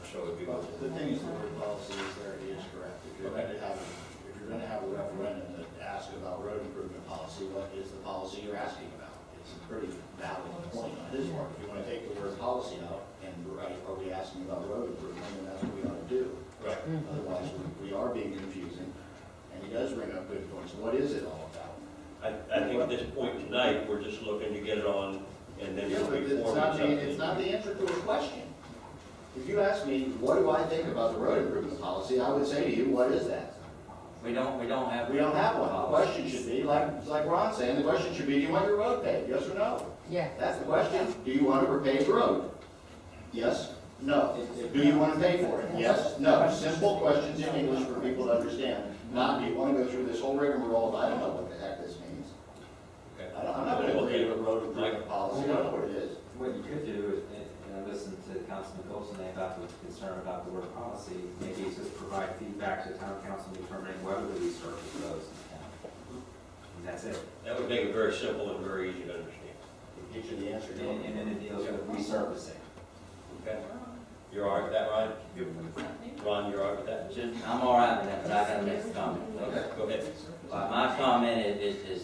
[SPEAKER 1] So it'd be.
[SPEAKER 11] The thing is, the word policy is there, it is correct. If you're going to have, a referendum that asks about road improvement policy, what is the policy you're asking about? It's a pretty valid point on his part. If you want to take the word policy out and write, are we asking about road improvement, then that's what we ought to do.
[SPEAKER 1] Right.
[SPEAKER 11] Otherwise, we are being confusing, and he does bring up good points. What is it all about?
[SPEAKER 1] I think at this point tonight, we're just looking to get it on, and then
[SPEAKER 11] Yeah,
[SPEAKER 1] we'll
[SPEAKER 11] but
[SPEAKER 1] be forming
[SPEAKER 11] it's not the answer to a question. If you ask me, what do I think about the road improvement policy, I would say to you, what is that?
[SPEAKER 12] We don't have.
[SPEAKER 11] We don't have one. The question should be, like Ron's saying, the question should be, do you want your road paved, yes or no?
[SPEAKER 2] Yeah.
[SPEAKER 11] That's the question. Do you want a repaved road? Yes, no. Do you want to pay for it? Yes, no. Simple questions in English for people to understand. Not, do you want to go through this whole rigmarole of, I don't know what the heck this means.
[SPEAKER 1] Okay.
[SPEAKER 11] I'm not going to agree with road improvement policy, I don't know what it is.
[SPEAKER 3] What you could do is, listen to Councilman Golson about the concern about the word policy. Maybe it's just provide feedback to town council determining whether to resurface roads in town. And that's it.
[SPEAKER 1] That would make it very simple and very easy to understand.
[SPEAKER 11] Get you the answer.
[SPEAKER 3] And then it deals with resurfacing.
[SPEAKER 1] Okay? You're all right with that, Ryan? Ron, you're all right with that?
[SPEAKER 12] I'm all right with that, but I gotta make a comment.
[SPEAKER 1] Okay, go ahead.
[SPEAKER 12] My comment is,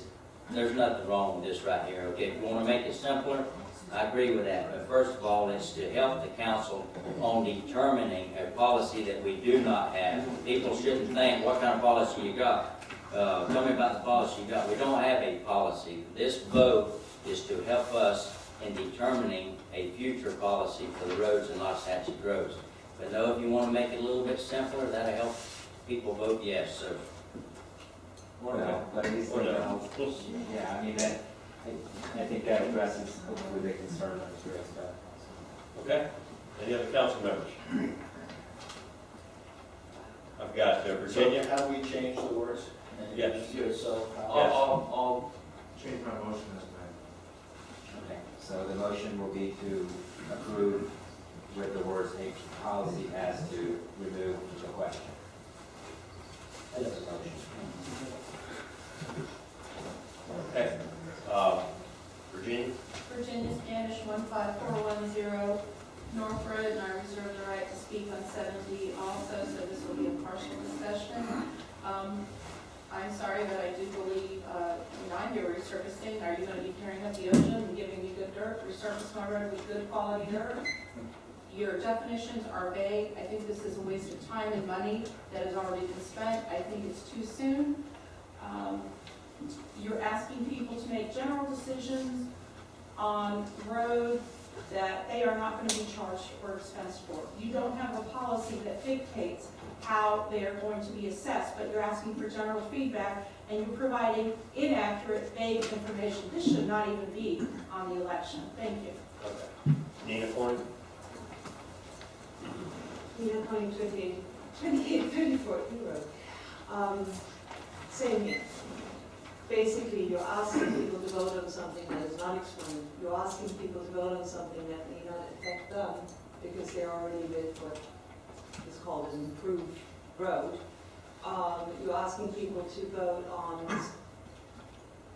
[SPEAKER 12] there's nothing wrong with this right here, okay? If you wanna make it simpler, I agree with that, but first of all, it's to help the council on determining a policy that we do not have. People shouldn't think, what kind of policy you got? Tell me about the policy you got. We don't have a policy. This vote is to help us in determining a future policy for the roads in Los Hatchet roads. But no, if you want to make it a little bit simpler, that'll help people vote yes, so.
[SPEAKER 3] Or no, but at least, yeah, I mean, that, I think that addresses hopefully the concern that was raised by the council.
[SPEAKER 1] Okay? Any other council members? I've got Virginia.
[SPEAKER 11] So have we changed the words?
[SPEAKER 1] Yes.
[SPEAKER 11] So,
[SPEAKER 8] I'll change my motion as made.
[SPEAKER 3] Okay, so the motion will be to approve with the words a policy as to remove the question.
[SPEAKER 12] That's a motion.
[SPEAKER 1] Okay. Virginia?
[SPEAKER 14] Virginia Spanish 15410 North Road, and I reserve the right to speak on 7D also, so this will be a partial discussion. I'm sorry, but I do believe, I'm here resurfacing. Are you going to be tearing up the ocean and giving me good dirt? Resurface my road with good quality dirt? Your definitions are vague. I think this is a waste of time and money that has already been spent. I think it's too soon. You're asking people to make general decisions on roads that they are not going to be charged or expensed for. You don't have a policy that dictates how they are going to be assessed, but you're asking for general feedback and you're providing inaccurate, vague information. This should not even be on the election. Thank you.
[SPEAKER 1] Okay. Nina Corning?
[SPEAKER 15] Nina Corning, 2834 Road. Same here. Basically, you're asking people to vote on something that is not explained. You're asking people to vote on something that may not affect them because they're already with what is called an improved road. You're asking people to vote on,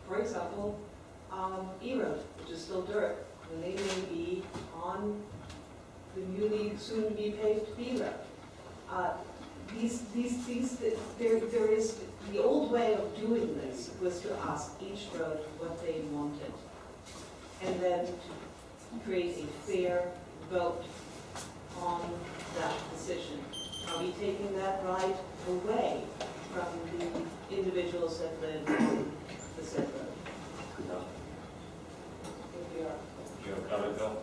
[SPEAKER 15] for example, E-road, which is still dirt, when they may be on the newly soon-to-be paved B-road. There is, the old way of doing this was to ask each road what they wanted, and then create a fair vote on that decision? Are we taking that right away from the individuals that live on the said road?
[SPEAKER 1] No.
[SPEAKER 15] If we are.
[SPEAKER 1] Do you have a comment, Bill?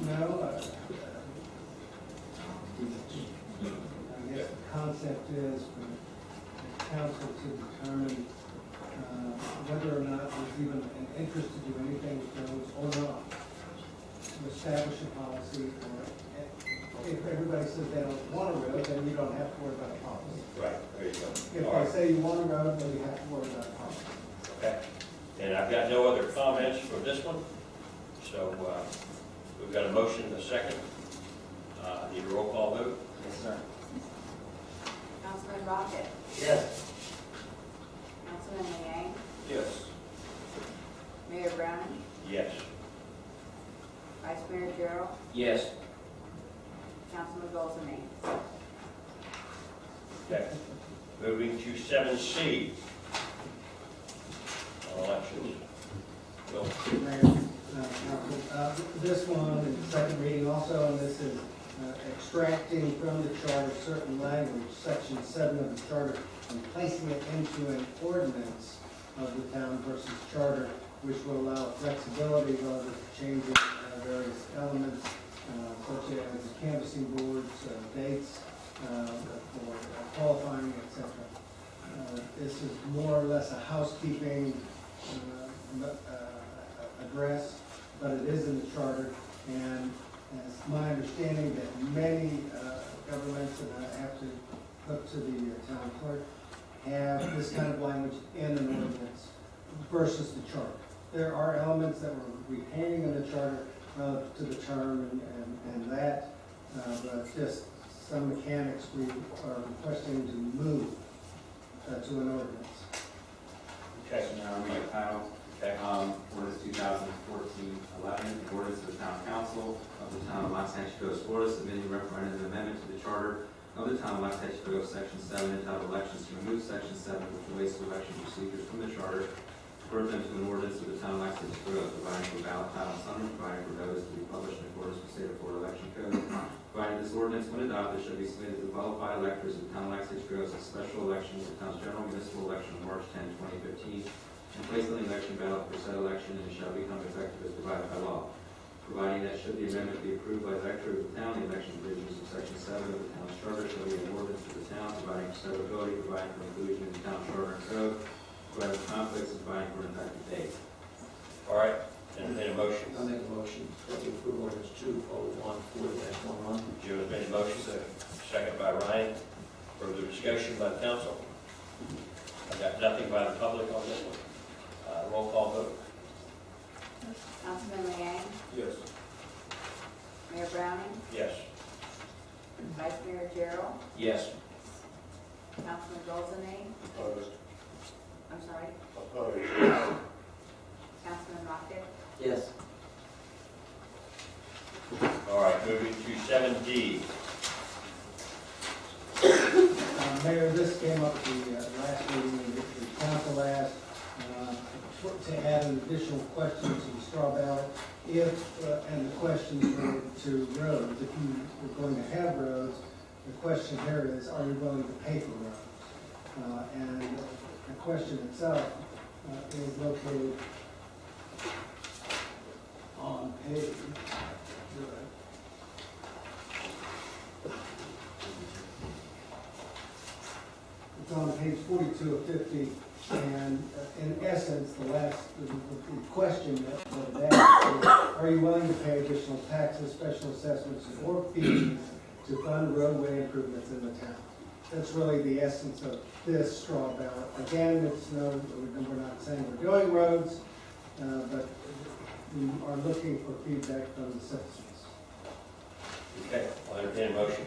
[SPEAKER 9] No, I guess the concept is for the council to determine whether or not there's even an interest to do anything with those or not. To establish a policy, or if everybody says they don't want a road, then you don't have to worry about a policy.
[SPEAKER 1] Right, there you go.
[SPEAKER 9] If
[SPEAKER 1] All
[SPEAKER 9] they
[SPEAKER 1] right.
[SPEAKER 9] say you want a road, then you have to worry about a policy.
[SPEAKER 1] Okay. And I've got no other comments for this one. So we've got a motion and a second. Need a roll call vote?
[SPEAKER 3] Yes, sir.
[SPEAKER 2] Councilman Rocket,
[SPEAKER 1] Yes.
[SPEAKER 2] Councilman Liang,
[SPEAKER 8] Yes.
[SPEAKER 2] Mayor Browning,
[SPEAKER 1] Yes.
[SPEAKER 2] Vice Mayor Gerald,
[SPEAKER 12] Yes.
[SPEAKER 2] Councilman Goldsmith.
[SPEAKER 1] Okay. Moving to 7C. Elections. Bill?
[SPEAKER 9] Mayor, Council, this one is the second reading also, and this is extracting from the charter certain language, section 7 of the charter, and placing it into an ordinance of the town versus charter, which will allow flexibility relative to changing various elements, such as canvassing boards, dates for qualifying, etc. This is more or less a housekeeping address, but it is in the charter, and it's my understanding that many governments, and I have to look to the town clerk, have this kind of language in an ordinance versus the charter. There are elements that we're retaining in the charter to the term and that, but just some mechanics we are requesting to move to an ordinance.
[SPEAKER 1] Okay.
[SPEAKER 3] So now read the title.
[SPEAKER 1] Okay.
[SPEAKER 3] Ordinance 2014-11, ordinance of the town council of the town of Los Angeles, Florida, submitting a referendum amendment to the charter of the town of Los Angeles, section 7, entitled elections, to remove section 7, which relates to election procedures from the charter, to put them to an ordinance of the town of Los Angeles, providing for ballot title summary, providing for notice to be published in accordance with state of Florida election code, providing this ordinance, when adopted, shall be submitted to qualified electors of the town of Los Angeles, a special election of the town's general municipal election on March 10, 2015, and placed on the election ballot for said election, and it shall become effective as provided by law. Providing that should the amendment be approved by the electorate of the town, the election provisions of section 7 of the town's charter shall be an ordinance of the town, providing for severability, providing for inclusion in the town charter and code, providing for conflicts, and providing for an effective date.
[SPEAKER 1] All right. Entertain a motion.
[SPEAKER 4] I'll make a motion that we approve ordinance 2014-11.
[SPEAKER 1] Jim has made a motion, second by Ryan. Further discussion by the council? I've got nothing by the public on this one. Roll call vote.
[SPEAKER 2] Councilman Liang,
[SPEAKER 8] Yes.
[SPEAKER 2] Mayor Browning,
[SPEAKER 1] Yes.
[SPEAKER 2] Vice Mayor Gerald,
[SPEAKER 12] Yes.
[SPEAKER 2] Councilman Goldsmith,
[SPEAKER 5] Opposed.
[SPEAKER 2] I'm sorry,
[SPEAKER 5] Opposed.
[SPEAKER 2] Councilman Rocket,
[SPEAKER 4] Yes.
[SPEAKER 1] All right, moving to 7D.
[SPEAKER 9] Mayor, this came up the last meeting, and the council asked to add an additional question to the straw ballot if, and the questions were to roads. If you were going to have roads, the question here is, are you willing to pay for roads? And the question itself is located on page, it's on page 42 of 50, and in essence, the question that it asks is, are you willing to pay additional taxes, special assessments, or fees to fund roadway improvements in the town? That's really the essence of this straw ballot. Again, it's no, we're not saying we're doing roads, but we are looking for feedback from the citizens.
[SPEAKER 1] Okay, I'll entertain a motion.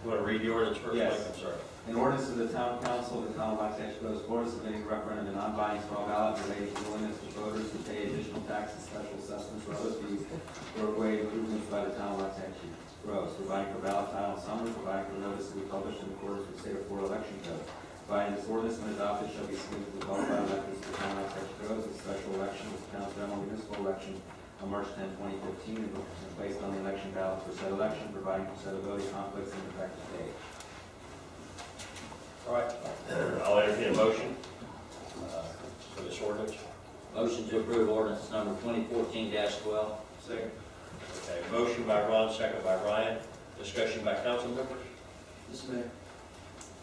[SPEAKER 1] You want to read the ordinance first,
[SPEAKER 3] Yes.
[SPEAKER 1] Mike? I'm sorry.
[SPEAKER 3] In ordinance of the town council of the town of Los Angeles, Florida, submitting a referendum and non-binding straw ballot relating to willingness of voters to pay additional taxes, special assessments, or other fees for roadway improvements by the town of Los Angeles, providing for ballot title summary, providing for notice to be published in accordance with state of Florida election code. Providing this ordinance, when adopted, shall be submitted to the qualified electors of the town of Los Angeles, a special election of the town's general municipal election on March 10, 2015, and placed on the election ballot for said election, providing for said ability conflicts in the effective date.
[SPEAKER 1] All right, I'll entertain a motion for this ordinance.
[SPEAKER 12] Motion to approve ordinance number 2014-12.
[SPEAKER 8] Second.
[SPEAKER 1] Okay, motion by Ron, second by Ryan. Discussion by council members?
[SPEAKER 4] Mr. Mayor,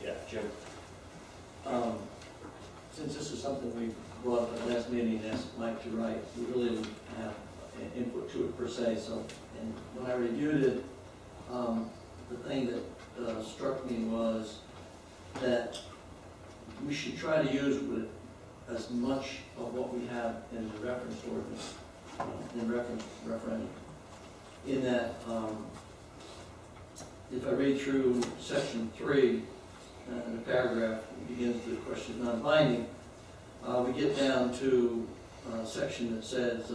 [SPEAKER 1] Yeah, Jim?
[SPEAKER 4] since this is something we brought up at the last meeting and asked Mike to write, we really didn't have input to it per se, so, and when I reviewed it, the thing that struck me was that we should try to use with as much of what we have in the reference ordinance, in referendum, in that, if I read through section 3, the paragraph begins with the question non-binding, we get down to a section that says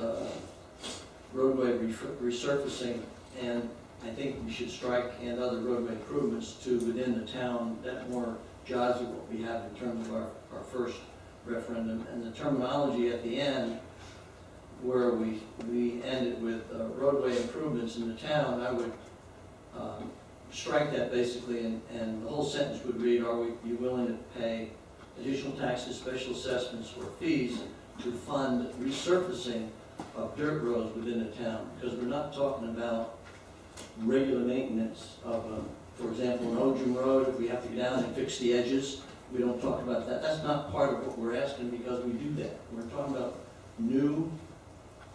[SPEAKER 4] roadway resurfacing, and I think we should strike and other roadway improvements to within the town. That more jives with what we have in terms of our first referendum. And the terminology at the end, where we ended with roadway improvements in the town, I would strike that basically, and the whole sentence would read, are you willing to pay additional taxes, special assessments, or fees to fund resurfacing of dirt roads within the town? Because we're not talking about regular maintenance of, for example, an Ojum Road, if we have to go down and fix the edges, we don't talk about that. That's not part of what we're asking because we do that. We're talking about new,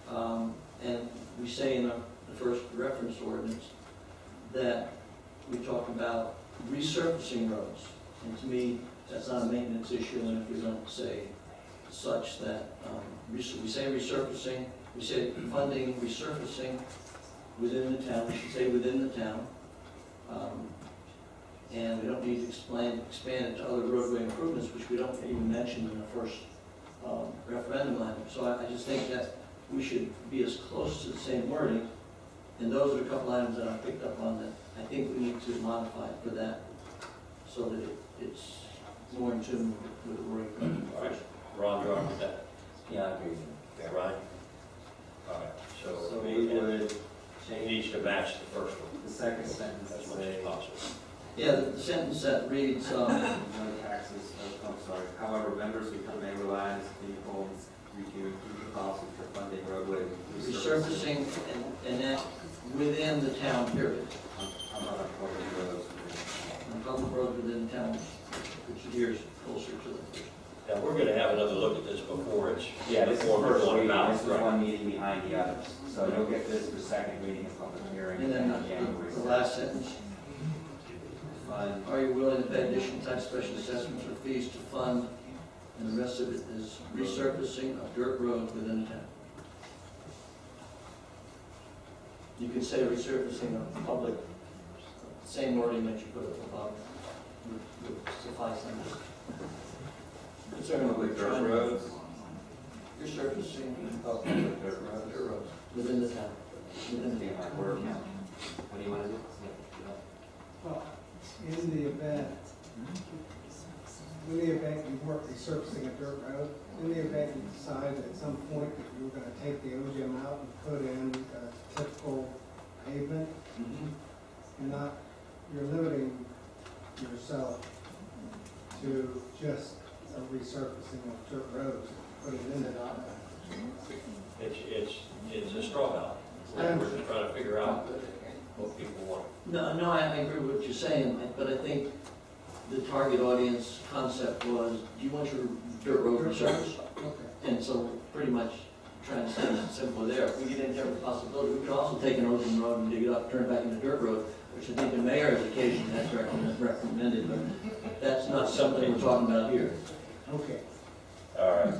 [SPEAKER 4] and we say in the first reference ordinance that we talk about resurfacing roads. And to me, that's not a maintenance issue, and if we don't say such that, we say resurfacing, we say funding resurfacing within the town, we should say within the town. And we don't need to expand it to other roadway improvements, which we don't even mention in the first referendum item. So I just think that we should be as close to the same wording. And those are a couple items that I picked up on that I think we need to modify for that so that it's more in tune with the wording.
[SPEAKER 1] All right, Ron, you all right with that?
[SPEAKER 12] Yeah, I agree.
[SPEAKER 1] Okay, Ryan? All right,
[SPEAKER 3] So
[SPEAKER 1] so
[SPEAKER 3] we would
[SPEAKER 1] it needs to match the first one
[SPEAKER 3] the second sentence
[SPEAKER 1] as
[SPEAKER 3] to
[SPEAKER 1] much
[SPEAKER 3] say,
[SPEAKER 1] as possible.
[SPEAKER 4] Yeah, the sentence that reads,
[SPEAKER 3] no taxes, sorry. However, members may rely on this vehicle reviewing future policy for funding roadway
[SPEAKER 4] resurfacing and that within the town period.
[SPEAKER 3] How about our public roads?
[SPEAKER 4] And public roads within the town, which adheres closer to the first.
[SPEAKER 1] Now, we're gonna have another look at this before it's,
[SPEAKER 3] Yeah, this is
[SPEAKER 1] before
[SPEAKER 3] first
[SPEAKER 1] we're on
[SPEAKER 3] reading,
[SPEAKER 1] about.
[SPEAKER 3] this is one meeting behind the others. So you'll get this for second reading and public hearing.
[SPEAKER 4] And then
[SPEAKER 3] on January
[SPEAKER 4] the last sentence,
[SPEAKER 3] Fund.
[SPEAKER 4] are you willing to pay additional tax, special assessments, or fees to fund? And the rest of it is resurfacing of dirt roads within the town. You can say resurfacing of public, same wording that you put at the bottom would suffice them. Concerning
[SPEAKER 3] Public dirt roads.
[SPEAKER 4] resurfacing of
[SPEAKER 3] Public dirt roads.
[SPEAKER 4] dirt roads within the town. Within the
[SPEAKER 3] Yeah,
[SPEAKER 4] town.
[SPEAKER 3] like word count. What do you want to do?
[SPEAKER 9] Well, in the event you work resurfacing a dirt road, in the event you decide at some point that you're gonna take the OGM out and put in a typical pavement, you're limiting yourself to just a resurfacing of dirt roads, put it in it.
[SPEAKER 1] It's a straw ballot. We're just trying to figure out what people want.
[SPEAKER 4] No, I agree with what you're saying, but I think the target audience concept was, do you want your dirt road resurfaced?
[SPEAKER 9] Okay.
[SPEAKER 4] And so pretty much trying to say it simple there. If we get into every possibility, we could also take an open road and dig it up, turn it back into dirt road, which I think the mayor's occasion that's recommended, but that's not something we're talking about here.
[SPEAKER 9] Okay.
[SPEAKER 1] All right.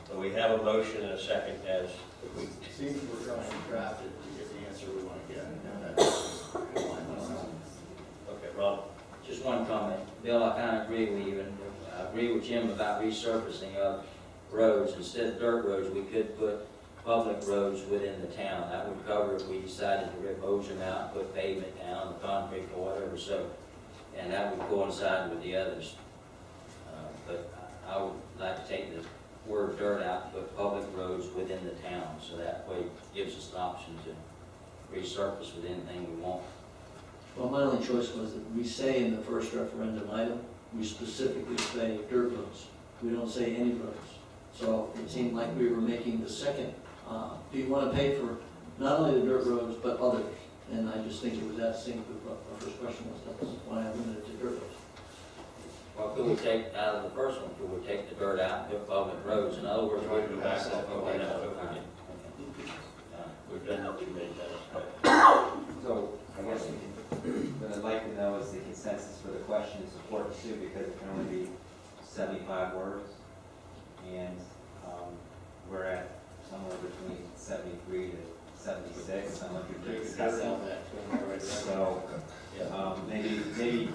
[SPEAKER 1] So we have a motion and a second as we,
[SPEAKER 11] Seems we're trying to draft it to get the answer we want to get.
[SPEAKER 1] okay, Ron?
[SPEAKER 12] Just one comment. Bill, I kind of agree with you, and I agree with Jim about resurfacing of roads. Instead of dirt roads, we could put public roads within the town. That would cover if we decided to rip Ocean out and put pavement down, the concrete or whatever, so, and that would coincide with the others. But I would like to take the word dirt out, but public roads within the town, so that way it gives us the option to resurface with anything we want.
[SPEAKER 4] Well, my only choice was that we say in the first referendum item, we specifically say dirt roads. We don't say any roads. So it seemed like we were making the second, do you want to pay for not only the dirt roads, but others? And I just think it was that sync with what our first question was, that's why I limited it to dirt roads.
[SPEAKER 12] Well, could we take, out of the first one, could we take the dirt out and put public roads? In other words, we could back up over that.
[SPEAKER 1] We've done that too many times.
[SPEAKER 3] So I guess what I'd like to know is the consensus for the question is important too, because it can only be 75 words. And we're at somewhere between 73 to 76. I'm looking to discuss that. So maybe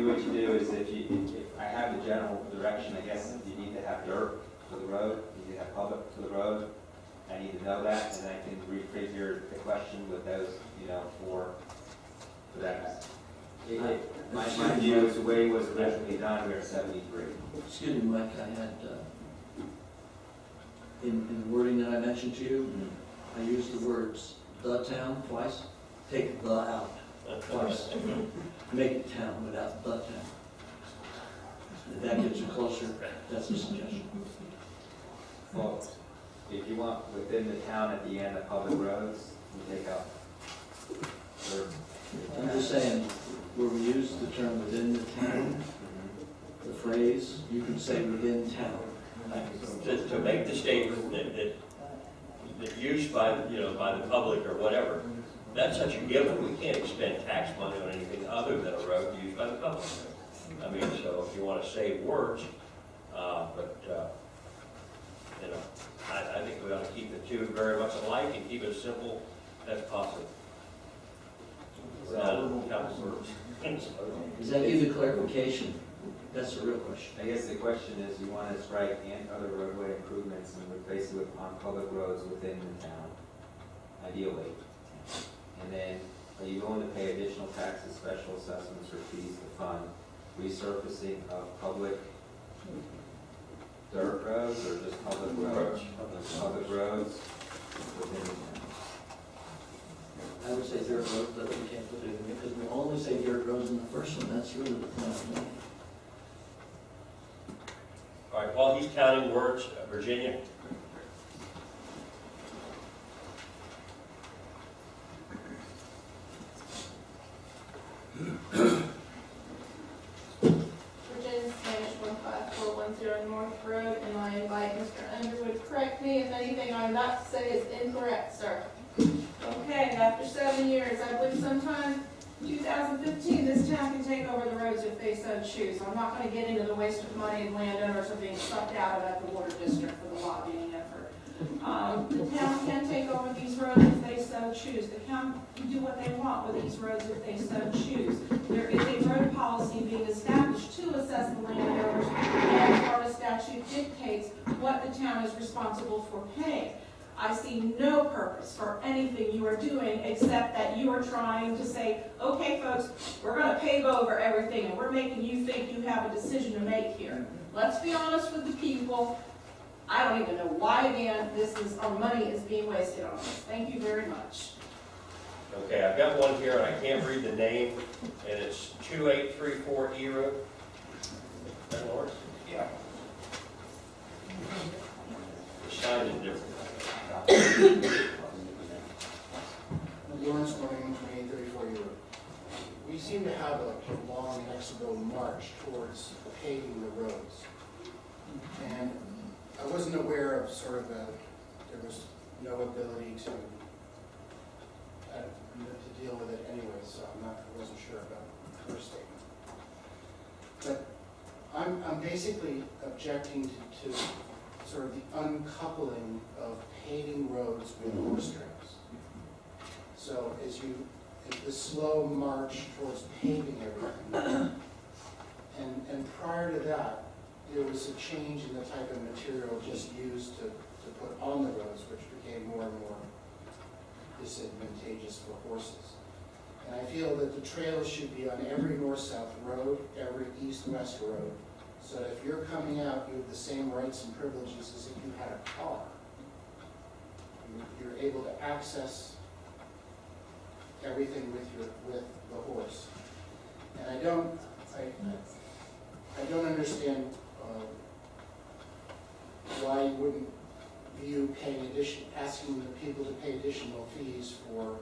[SPEAKER 3] what you do is if I have the general direction, I guess you need to have dirt for the road, you need to have public for the road. I need to know that, and I can refigure the question with those, for that. My view is the way it was originally done, we were 73.
[SPEAKER 4] Excuse me, Mike, I had, in the wording that I mentioned to you, I used the words "the town" twice. Take "the" out twice. Make it "town" without "the town." If that gets you closer, that's a suggestion.
[SPEAKER 3] Well, if you want within the town at the end of public roads, you take out.
[SPEAKER 4] I'm just saying, where we use the term "within the town," the phrase, you can say "within town."
[SPEAKER 1] To make the statement that use by the public or whatever, that's such a given. We can't expend tax money on anything other than a road used by the public. I mean, so if you want to save words, I think we ought to keep the two very much alike and keep it as simple as possible.
[SPEAKER 4] Does that give you clarification? That's the real question.
[SPEAKER 3] I guess the question is, you want to strike and other roadway improvements and replace it with on public roads within the town, ideally. And then, are you willing to pay additional taxes, special assessments, or fees to fund resurfacing of public dirt roads, or just public roads? Public roads within the town.
[SPEAKER 4] I would say dirt roads, but we can't put it in, because we only say dirt roads in the first one, that's really the point I'm making.
[SPEAKER 1] All right, while he's counting words, Virginia.
[SPEAKER 14] Virginia Spanish 15410 North Road, and I invite Mr. Underwood to correct me if anything I'm about to say is incorrect, sir. Okay, after 7 years, I believe sometime 2015, this town can take over the roads if they so choose. I'm not going to get into the waste of money and landowners are being sucked out of at the water district for the lobbying effort. The town can take over these roads if they so choose. The county can do what they want with these roads if they so choose. There is a road policy being established to assess the landowners, and Florida statute dictates what the town is responsible for paying. I see no purpose for anything you are doing except that you are trying to say, okay, folks, we're going to pave over everything and we're making you think you have a decision to make here. Let's be honest with the people. I don't even know why, again, our money is being wasted on this. Thank you very much.
[SPEAKER 1] Okay, I've got one here, and I can't read the name, and it's 2834 E Road. That Lawrence?
[SPEAKER 11] Yeah.
[SPEAKER 1] The sign is different.
[SPEAKER 10] Lawrence Marine, 2834 Europe. We seem to have a long, inexorable march towards paving the roads. And I wasn't aware of there was no ability to deal with it anyway, so I wasn't sure about the first statement. But I'm basically objecting to sort of the uncoupling of paving roads with horse trails. So as the slow march towards paving everything, and prior to that, there was a change in the type of material just used to put on the roads, which became more and more disadvantageous for horses. And I feel that the trails should be on every north-south road, every east-west road, So if you're coming out, you have the same rights and privileges as if you had a car. You're able to access everything with the horse. And I don't understand why you wouldn't view asking the people to pay additional fees for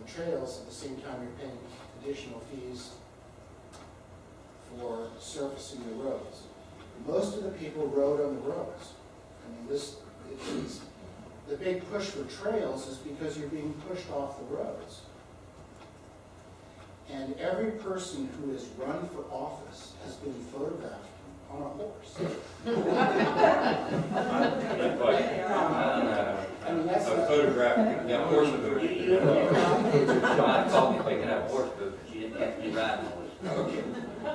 [SPEAKER 10] the trails at the same time you're paying additional fees for surfacing the roads. Most of the people rode on the roads. I mean, the big push for trails is because you're being pushed off the roads. And every person who has run for office has been photographed on a horse. I mean, that's
[SPEAKER 12] I was photographed, got horse boots. I called me picking up horse boots, but she didn't have to be riding horses. I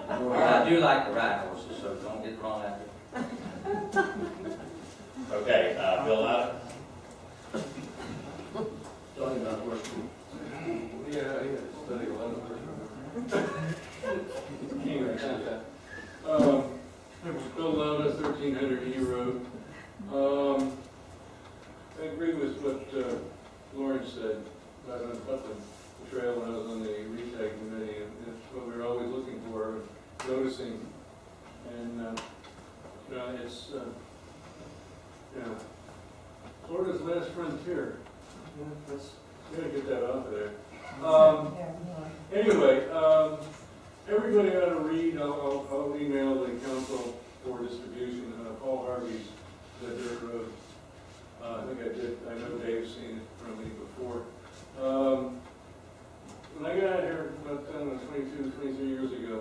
[SPEAKER 12] do like to ride horses, so don't get wrong after.
[SPEAKER 1] Okay, Bill Louder.
[SPEAKER 4] Talking about horse boots.
[SPEAKER 6] Yeah, study a lot of Anyway, Bill Lauda, 1300 E Road. I agree with what Lawrence said about the trail when I was on the RETAG committee, and it's what we were always looking for, noticing, and it's Florida's last frontier. Let's gotta get that off of there. Anyway, everybody ought to read. I'll email the council for distribution. Paul Harvey's The Dirt Road. I think I did. I know Dave's seen it from me before. When I got out here about 22, 23 years ago,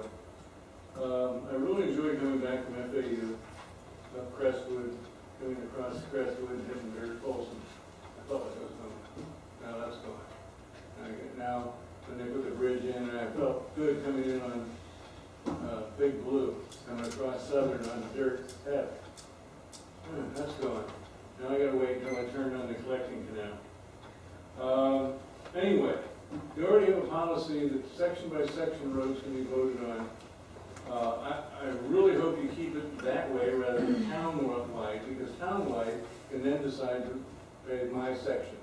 [SPEAKER 6] I really enjoyed coming back from FAU, up Crestwood, coming across Crestwood and hitting Dirt Folsom. I thought that was going. Now that's gone. Now, when they put the bridge in, and I felt good coming in on Big Blue, coming across Southern on Dirt F. That's gone. Now I gotta wait until I turn on the collecting canal. Anyway, we already have a policy that section by section roads can be voted on. I really hope you keep it that way rather than town-wide, because town-wide can then decide to pay my section.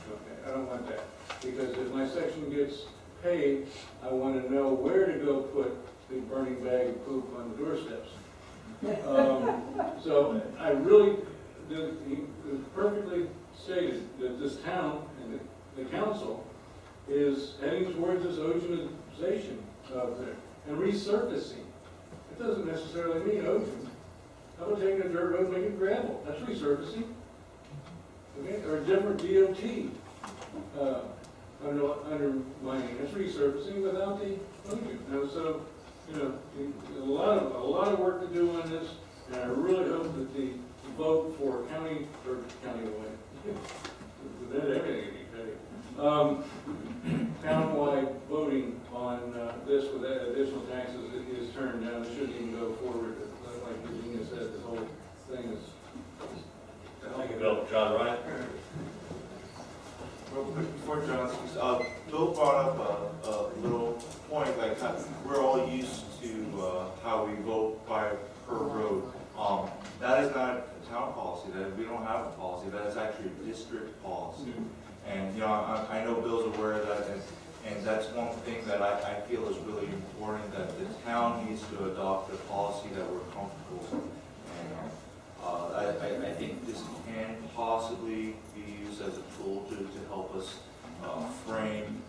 [SPEAKER 6] Okay, I don't want that. Because if my section gets paid, I want to know where to go put the burning bag of poop on the doorsteps. So I really, perfectly stated that this town and the council is heading towards this oceanization of there and resurfacing. It doesn't necessarily mean ocean. How about taking a dirt road and making it gravel? That's resurfacing. Okay, or a different DOT. Undermining, it's resurfacing without the ocean. So, a lot of work to do on this, and I really hope that the vote for countywide, then everything will be paid. Townwide voting on this with additional taxes is turned down. It shouldn't even go forward. Like Virginia said, this whole thing is.
[SPEAKER 1] Thank you, Bill. John Ryan.
[SPEAKER 8] Real quick before John speaks, Bill brought up a little point, like we're all used to how we vote per road. That is not a town policy. That we don't have a policy. That is actually a district policy. And I know Bill's aware of that, and that's one thing that I feel is really important, that the town needs to adopt a policy that we're comfortable with. And I think this can possibly be used as a tool to help us frame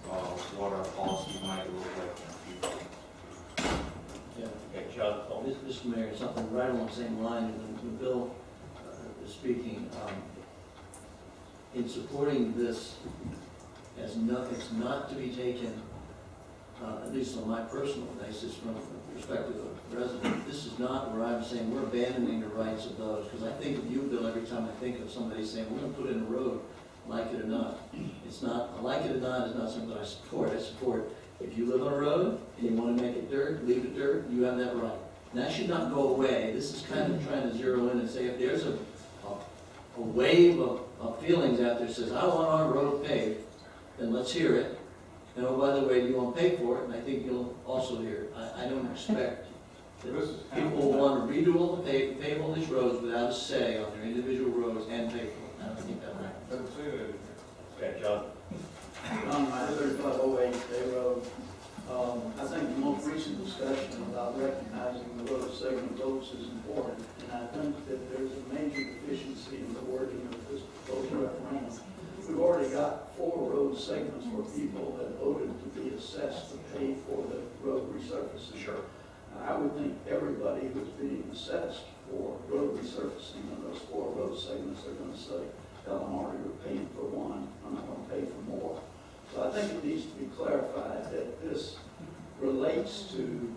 [SPEAKER 8] what our policy might look like in the future.
[SPEAKER 4] Yeah.
[SPEAKER 1] Okay, John.
[SPEAKER 4] Mr. Mayor, something right along the same line, when Bill is speaking, in supporting this, it's not to be taken, at least on my personal basis, from the perspective of the resident. This is not where I'm saying we're abandoning the rights of those, because I think of you, Bill, every time I think of somebody saying, we're going to put in a road, like it or not. It's not, like it or not is not something I support. I support, if you live on a road and you want to make it dirt, leave it dirt, you have that right. And that should not go away. This is kind of trying to zero in and say, if there's a wave of feelings out there that says, I want our road paved, then let's hear it. And oh, by the way, you won't pay for it, and I think you'll also hear it. I don't expect
[SPEAKER 6] This is
[SPEAKER 4] People want to redo all the pave all these roads without a say on their individual roads and pay for it. I don't think that's right.
[SPEAKER 6] Doesn't say that in
[SPEAKER 1] Okay, John?
[SPEAKER 13] On my 3508 Bay Road, I think the most recent discussion about recognizing the road segment votes is important, and I think that there's a major deficiency in the wording of this proposed referendum. We've already got 4 road segments where people have voted to be assessed to pay for the road resurfacing.
[SPEAKER 1] Sure.
[SPEAKER 13] I would think everybody who's being assessed for road resurfacing on those 4 road segments are gonna say, hell, I'm already paying for one, I'm not gonna pay for more. So I think it needs to be clarified that this relates to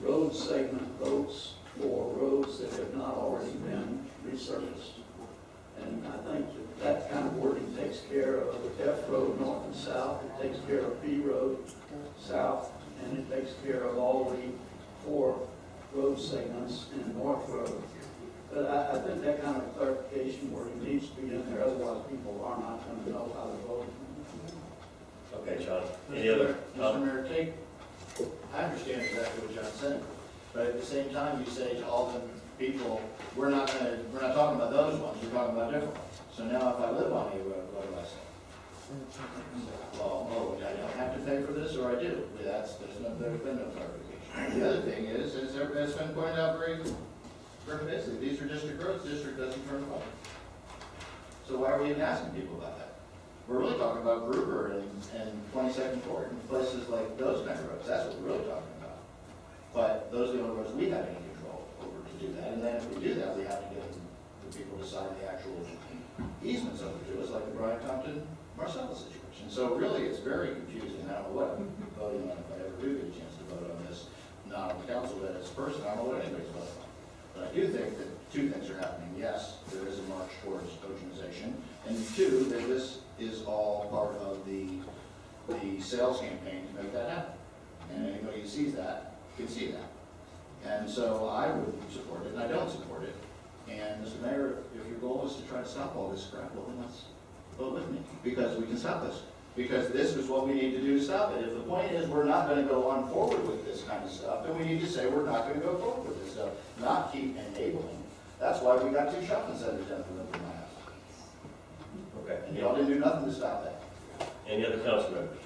[SPEAKER 13] road segment votes for roads that have not already been resurfaced. And I think that kind of wording takes care of F Road north and south, it takes care of B Road south, and it takes care of all the 4 road segments in North Road. But I think that kind of clarification wording needs to be in there, otherwise people are not going to know how to vote.
[SPEAKER 1] Okay, John. Any other?
[SPEAKER 11] Mr. Mayor, I understand exactly what John's saying, but at the same time, you say to all the people, we're not talking about those ones, we're talking about different ones. So now if I live on a road, what do I say? Well, I don't have to pay for this, or I do. There's been no clarification. The other thing is it's been pointed out very basically, these are district roads, district doesn't turn public. So why are we even asking people about that? We're really talking about Gruber and 22nd Court and places like those kind of roads. That's what we're really talking about. But those are the only roads we have any control over to do that. And then if we do that, we have to get the people to sign the actual easements over to us, like the Brian Compton Marcellus situation. So really, it's very confusing. I don't know what I'm voting on if I ever do get a chance to vote on this, not on the council, but as a person, I don't know what anybody's voting on. But I do think that 2 things are happening. Yes, there is a march towards tokenization, and 2, that this is all part of the sales campaign to make that happen. And anybody who sees that can see that. And so I would support it, and I don't support it. And Mr. Mayor, if your goal is to try to stop all this crap, well, then let's vote with me, because we can stop this. Because this is what we need to do to stop it. If the point is we're not going to go on forward with this kind of stuff, then we need to say we're not going to go forward with this stuff, not keep enabling. That's why we got 2 shopping centers down the road from my house.
[SPEAKER 1] Okay.
[SPEAKER 11] And y'all didn't do nothing to stop that.
[SPEAKER 1] Any other council members?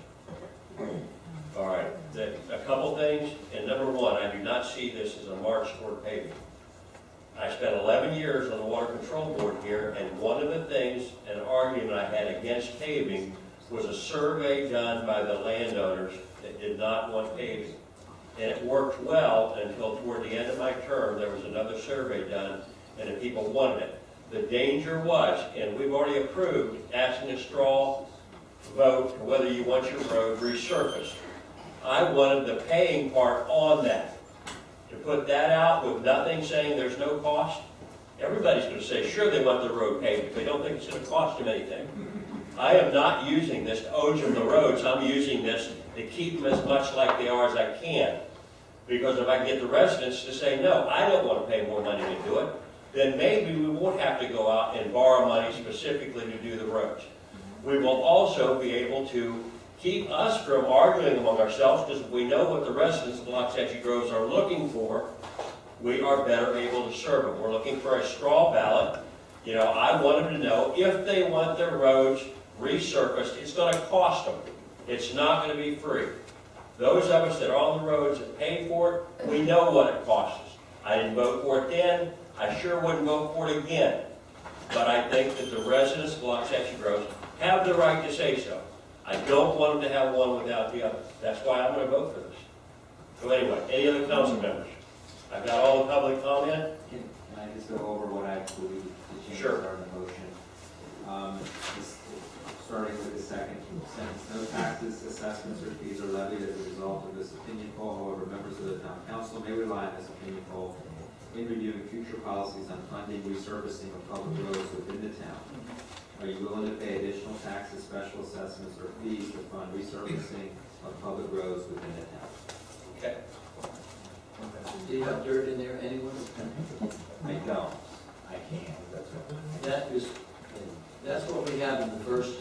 [SPEAKER 1] All right, a couple things, and number 1, I do not see this as a march toward paving. I spent 11 years on the Water Control Board here, and one of the things, an argument I had against paving, was a survey done by the landowners that did not want paving. And it worked well until toward the end of my term, there was another survey done, and the people wanted it. The danger was, and we've already approved, asking a straw vote whether you want your road resurfaced. I wanted the paying part on that. To put that out with nothing saying there's no cost, everybody's going to say, sure, they want the road paved, if they don't think it's going to cost them anything. I am not using this to ozone the roads. I'm using this to keep them as much like they are as I can. Because if I can get the residents to say, no, I don't want to pay more money to do it, then maybe we won't have to go out and borrow money specifically to do the roads. We will also be able to keep us from arguing among ourselves, because if we know what the residents of Loxahatchee Groves are looking for, we are better able to serve them. We're looking for a straw ballot. You know, I want them to know if they want their roads resurfaced, it's going to cost them. It's not going to be free. Those of us that are on the roads that pay for it, we know what it costs us. I didn't vote for it then. I sure wouldn't vote for it again. But I think that the residents of Loxahatchee Groves have the right to say so. I don't want them to have one without the other. That's why I'm going to vote for this. So anyway, any other council members? I've got all the public comment.
[SPEAKER 3] Can I just go over what I believe the changes
[SPEAKER 1] Sure.
[SPEAKER 3] are in the motion? Starting with the second sentence, no taxes, assessments, or fees are levied as a result of this opinion poll. However, members of the town council may rely on this opinion poll in reviewing future policies on funding resurfacing of public roads within the town. Are you willing to pay additional taxes, special assessments, or fees to fund resurfacing of public roads within the town?
[SPEAKER 1] Okay.
[SPEAKER 4] Do you have dirt in there anywhere?
[SPEAKER 3] I don't.
[SPEAKER 11] I can't.
[SPEAKER 4] That's what we have in the first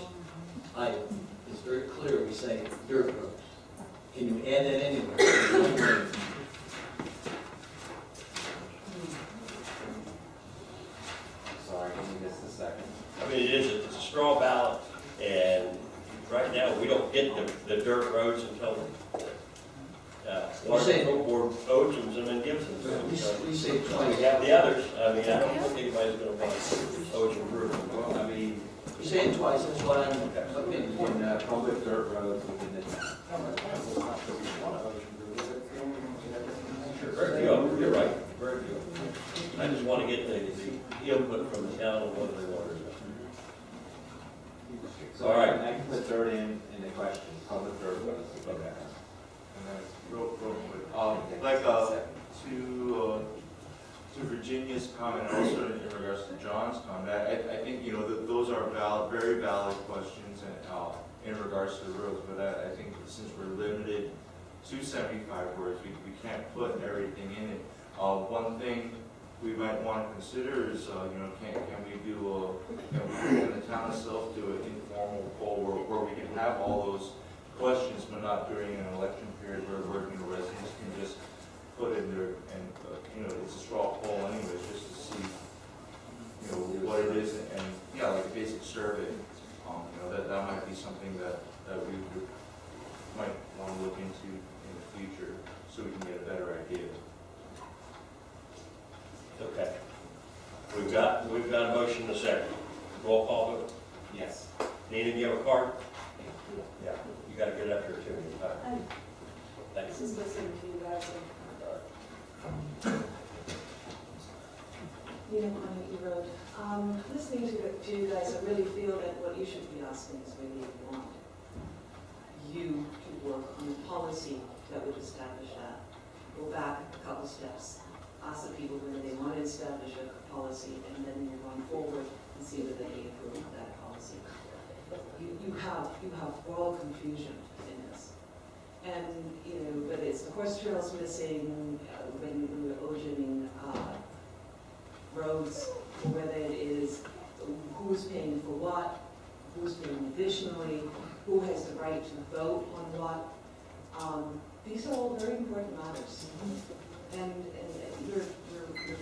[SPEAKER 4] item. It's very clear, we say dirt roads. Can you add that anywhere?
[SPEAKER 1] Water
[SPEAKER 4] say-
[SPEAKER 1] Control Board, Ochem's and then Gibson's.
[SPEAKER 4] We say
[SPEAKER 1] We
[SPEAKER 4] twice.
[SPEAKER 1] have the others, I mean, I don't think anybody's gonna buy Ochem Brewery.
[SPEAKER 3] Well, I mean,
[SPEAKER 4] We say it twice, that's why I'm,
[SPEAKER 3] in public dirt roads within the town.
[SPEAKER 1] Very few, you're right, very few. I just wanna get the input from the town on what they want to do.
[SPEAKER 3] So
[SPEAKER 1] All right.
[SPEAKER 3] I can put dirt in the question, public dirt roads.
[SPEAKER 1] Okay.
[SPEAKER 8] And then real quick, like, to Virginia's comment, and also in regards to John's comment, I think, you know, that those are valid, very valid questions and, in regards to the roads, but I think that since we're limited to 75 words, we can't put everything in it. One thing we might want to consider is, you know, can the town itself do an informal poll where we can have all those questions, but not during an election period where, you know, residents can just put in their, and, you know, it's a straw poll anyways, just to see, you know, what it is, and, yeah, like a basic survey. You know, that might be something that we might want to look into in the future, so we can get a better idea.
[SPEAKER 1] Okay. We've got a motion in a second. Roll call vote.
[SPEAKER 3] Yes.
[SPEAKER 1] Nina, do you have a card? Yeah. You gotta get up here too. Thanks.
[SPEAKER 15] Just listening to you guys. You know, on the road. Listening to you guys, I really feel that what you should be asking is whether you want you to work on a policy that would establish that. Go back a couple steps. Ask the people whether they want to establish a policy, and then move on forward and see whether they approve of that policy. You have world confusion in this. And, you know, whether it's the horse trails missing, when we're oceaning roads, or whether it is who's paying for what, who's paying additionally, who has the right to vote on what. These are all very important matters. And you're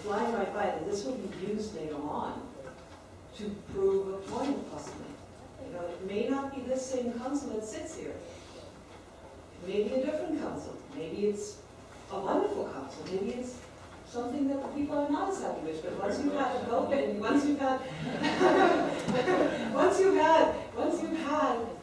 [SPEAKER 15] flying right by that. This will be used later on to prove a point possibly. You know, it may not be this same council that sits here. It may be a different council. Maybe it's a wonderful council. Maybe it's something that the people are not as happy with. But once you've had a vote and once you've had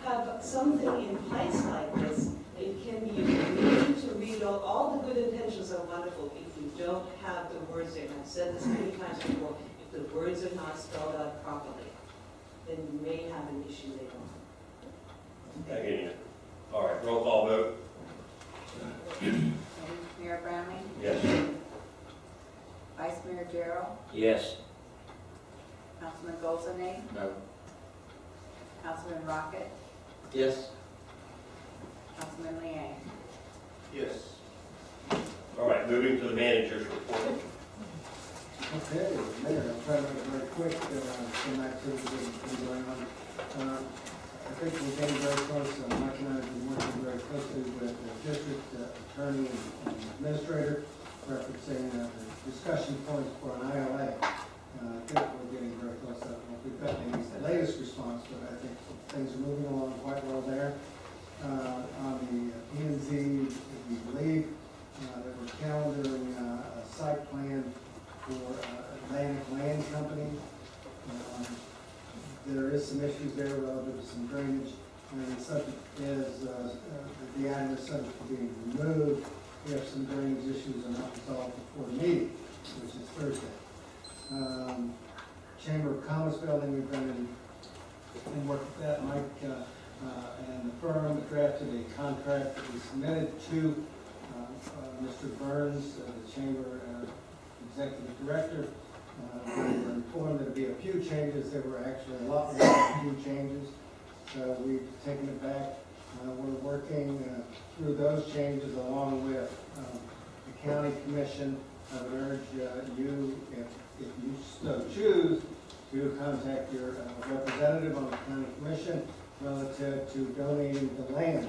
[SPEAKER 15] have something in place like this, it can be used to read all the good intentions are wonderful if you don't have the words there. And I've said this many times before. If the words are not spelled out properly, then you may have an issue later on.
[SPEAKER 1] I get you. All right, roll call vote.
[SPEAKER 2] Mayor Brownlee?
[SPEAKER 1] Yes.
[SPEAKER 2] Vice Mayor Gerald?
[SPEAKER 12] Yes.
[SPEAKER 2] Councilman Golzane?
[SPEAKER 3] No.
[SPEAKER 2] Councilman Rocket?
[SPEAKER 4] yes.
[SPEAKER 2] Councilman Liang?
[SPEAKER 8] Yes.
[SPEAKER 1] All right, moving to the manager's report.
[SPEAKER 9] Okay, Mayor, I'll try to make it very quick, some activities that have been going on. I think we're getting very close, Mike and I have been working very closely with the district attorney and administrator, referencing the discussion points for an ILA. I think we're getting very close. I don't know if we've got the latest response, but I think things are moving along quite well there. On the P&Z, we believe that we're calendaring a site plan for Atlantic Land Company. There is some issues there relative to some drainage, and the subject is, the item is subject to being removed. We have some drainage issues are not resolved before the meeting, which is Thursday. Chamber of Commerce building, we've been in work with that. Mike and the firm drafted a contract that we submitted to Mr. Burns, the Chamber Executive Director. We were informed there'd be a few changes. There were actually a lot more than a few changes. So we've taken it back. We're working through those changes along with the county commission. I would urge you, if you so choose, to contact your representative on the county commission relative to donating the land.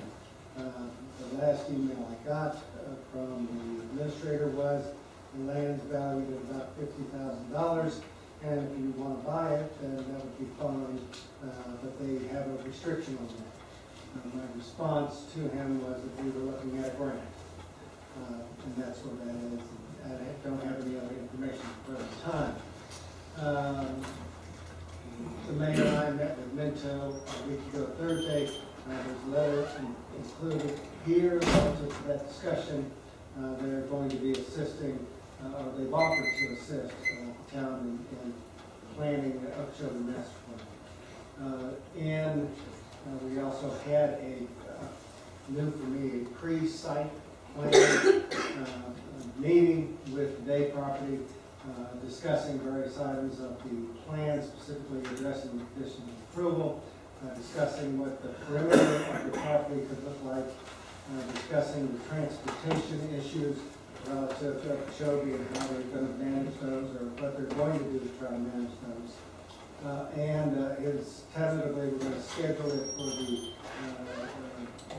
[SPEAKER 9] The last email I got from the administrator was the land's valued at about $50,000, and if you want to buy it, then that would be fine, but they have a restriction on that. My response to him was that we were looking at a grant, and that's what that is. I don't have any other information at the time. The mayor and I met with Minto a week ago Thursday. There's a letter included here relative to that discussion. They're going to be assisting, or they've offered to assist the town in planning the Okeechobee Master Plan. And we also had new for me, a pre-site plan meeting with Day Property, discussing various items of the plan, specifically addressing the conditions of approval, discussing what the perimeter of the property could look like, discussing the transportation issues relative to Okeechobee and how they're going to manage those, or what they're going to do to try to manage those. Is tentatively, we're going to schedule it for the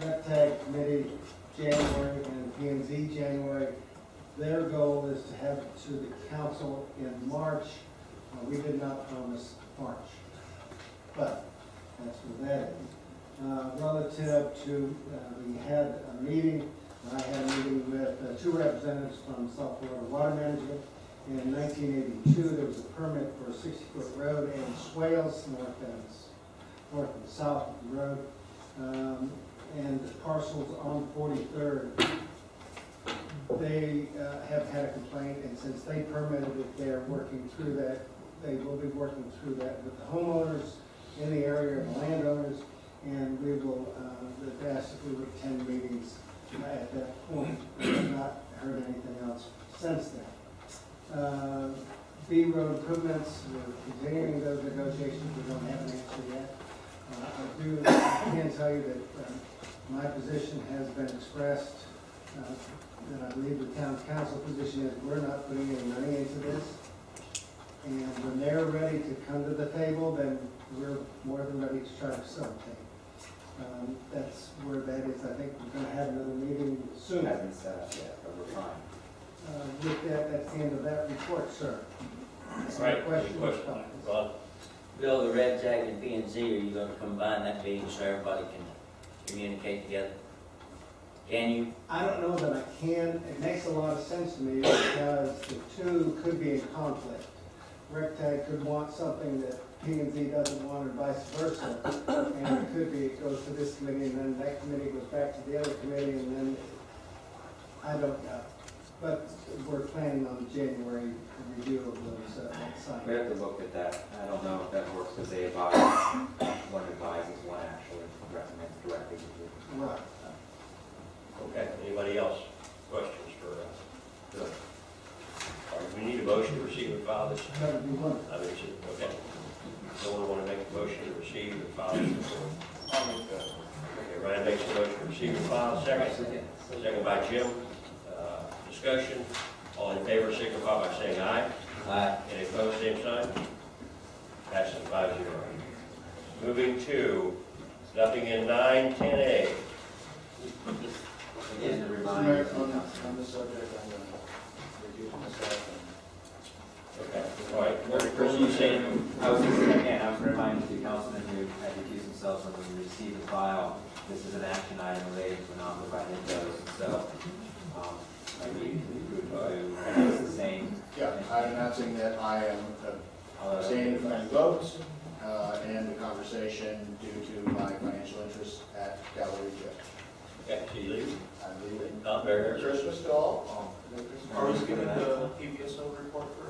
[SPEAKER 9] RECTAG committee January and P&Z January. Their goal is to have it to the council in March. We did not promise March, but that's what that is. Relative to, we had a meeting, I had a meeting with two representatives from South Florida Water Management. In 1982, there was a permit for a 60-foot road and swales north and south of the road. And the parcels on 43rd, they have had a complaint, and since they permitted it, they're working through that. They will be working through that with the homeowners in the area, and the landowners, and we will, they've asked if we would attend meetings at that point. We have not heard anything else since then. B road improvements, we're continuing those negotiations. We don't have an answer yet. I can tell you that my position has been expressed, and I believe the town council position is we're not putting any money into this. And when they're ready to come to the table, then we're more than ready to try to facilitate. That's where that is. I think we're going to have another meeting soon.
[SPEAKER 3] It hasn't set up yet, but we're fine.
[SPEAKER 9] With that, that's the end of that report, sir.
[SPEAKER 1] All right, any questions? Ron?
[SPEAKER 12] Bill, the Red Tag and P&Z, are you going to combine that meeting so everybody can communicate together? Can you?
[SPEAKER 9] I don't know that I can. It makes a lot of sense to me because the two could be in conflict. RecTag could want something that P&Z doesn't want, and vice versa. And it could be, it goes to this committee, and then that committee goes back to the other committee, and then, I don't know. But we're planning on the January review of those sites.
[SPEAKER 3] We have to look at that. I don't know if that works because they advise, one advises, one actually recommends directly to you.
[SPEAKER 9] Right.
[SPEAKER 1] Okay, anybody else? Questions for Bill? All right, we need a motion to receive and file this.
[SPEAKER 9] That would be wonderful.
[SPEAKER 1] Okay. Someone want to make a motion to receive and file this report?
[SPEAKER 8] I'll make that.
[SPEAKER 1] Okay, Ryan makes a motion to receive and file. Second by Jim. Discussion. All in favor signify by saying aye.
[SPEAKER 12] Aye.
[SPEAKER 1] Any opposed, same sign. Passes 5-0. Moving to nothing in 9-10A.
[SPEAKER 3] Again, to remind
[SPEAKER 11] Mayor, on this subject, I'm going to review myself.
[SPEAKER 1] Okay, all right. Chris, you saying?
[SPEAKER 3] I was just, again, I was reminding the councilmen who had recused themselves from the receive and file. This is an action item related to non-provided those, so, maybe it's the same.
[SPEAKER 11] Yeah, I'm announcing that I am abstaining from any votes and the conversation due to my financial interests at Gallery J.
[SPEAKER 1] Okay, so you leave?
[SPEAKER 11] I'm leaving.
[SPEAKER 1] Merry
[SPEAKER 11] Christmas to all.
[SPEAKER 8] Are we getting the PBSO report for?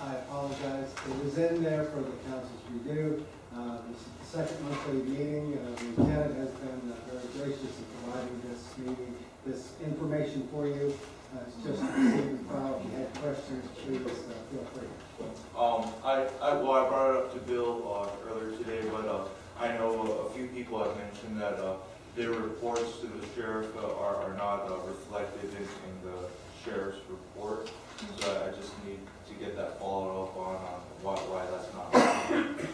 [SPEAKER 9] I apologize. It was in there for the council's review. This is the second monthly meeting. The lieutenant has been very gracious in providing this meeting, this information for you. It's just a receiving file. If you had questions, please feel free.
[SPEAKER 8] I brought it up to Bill earlier today, but I know a few people have mentioned that their reports to the sheriff are not reflected in the sheriff's report. So I just need to get that followed up on why that's not happening.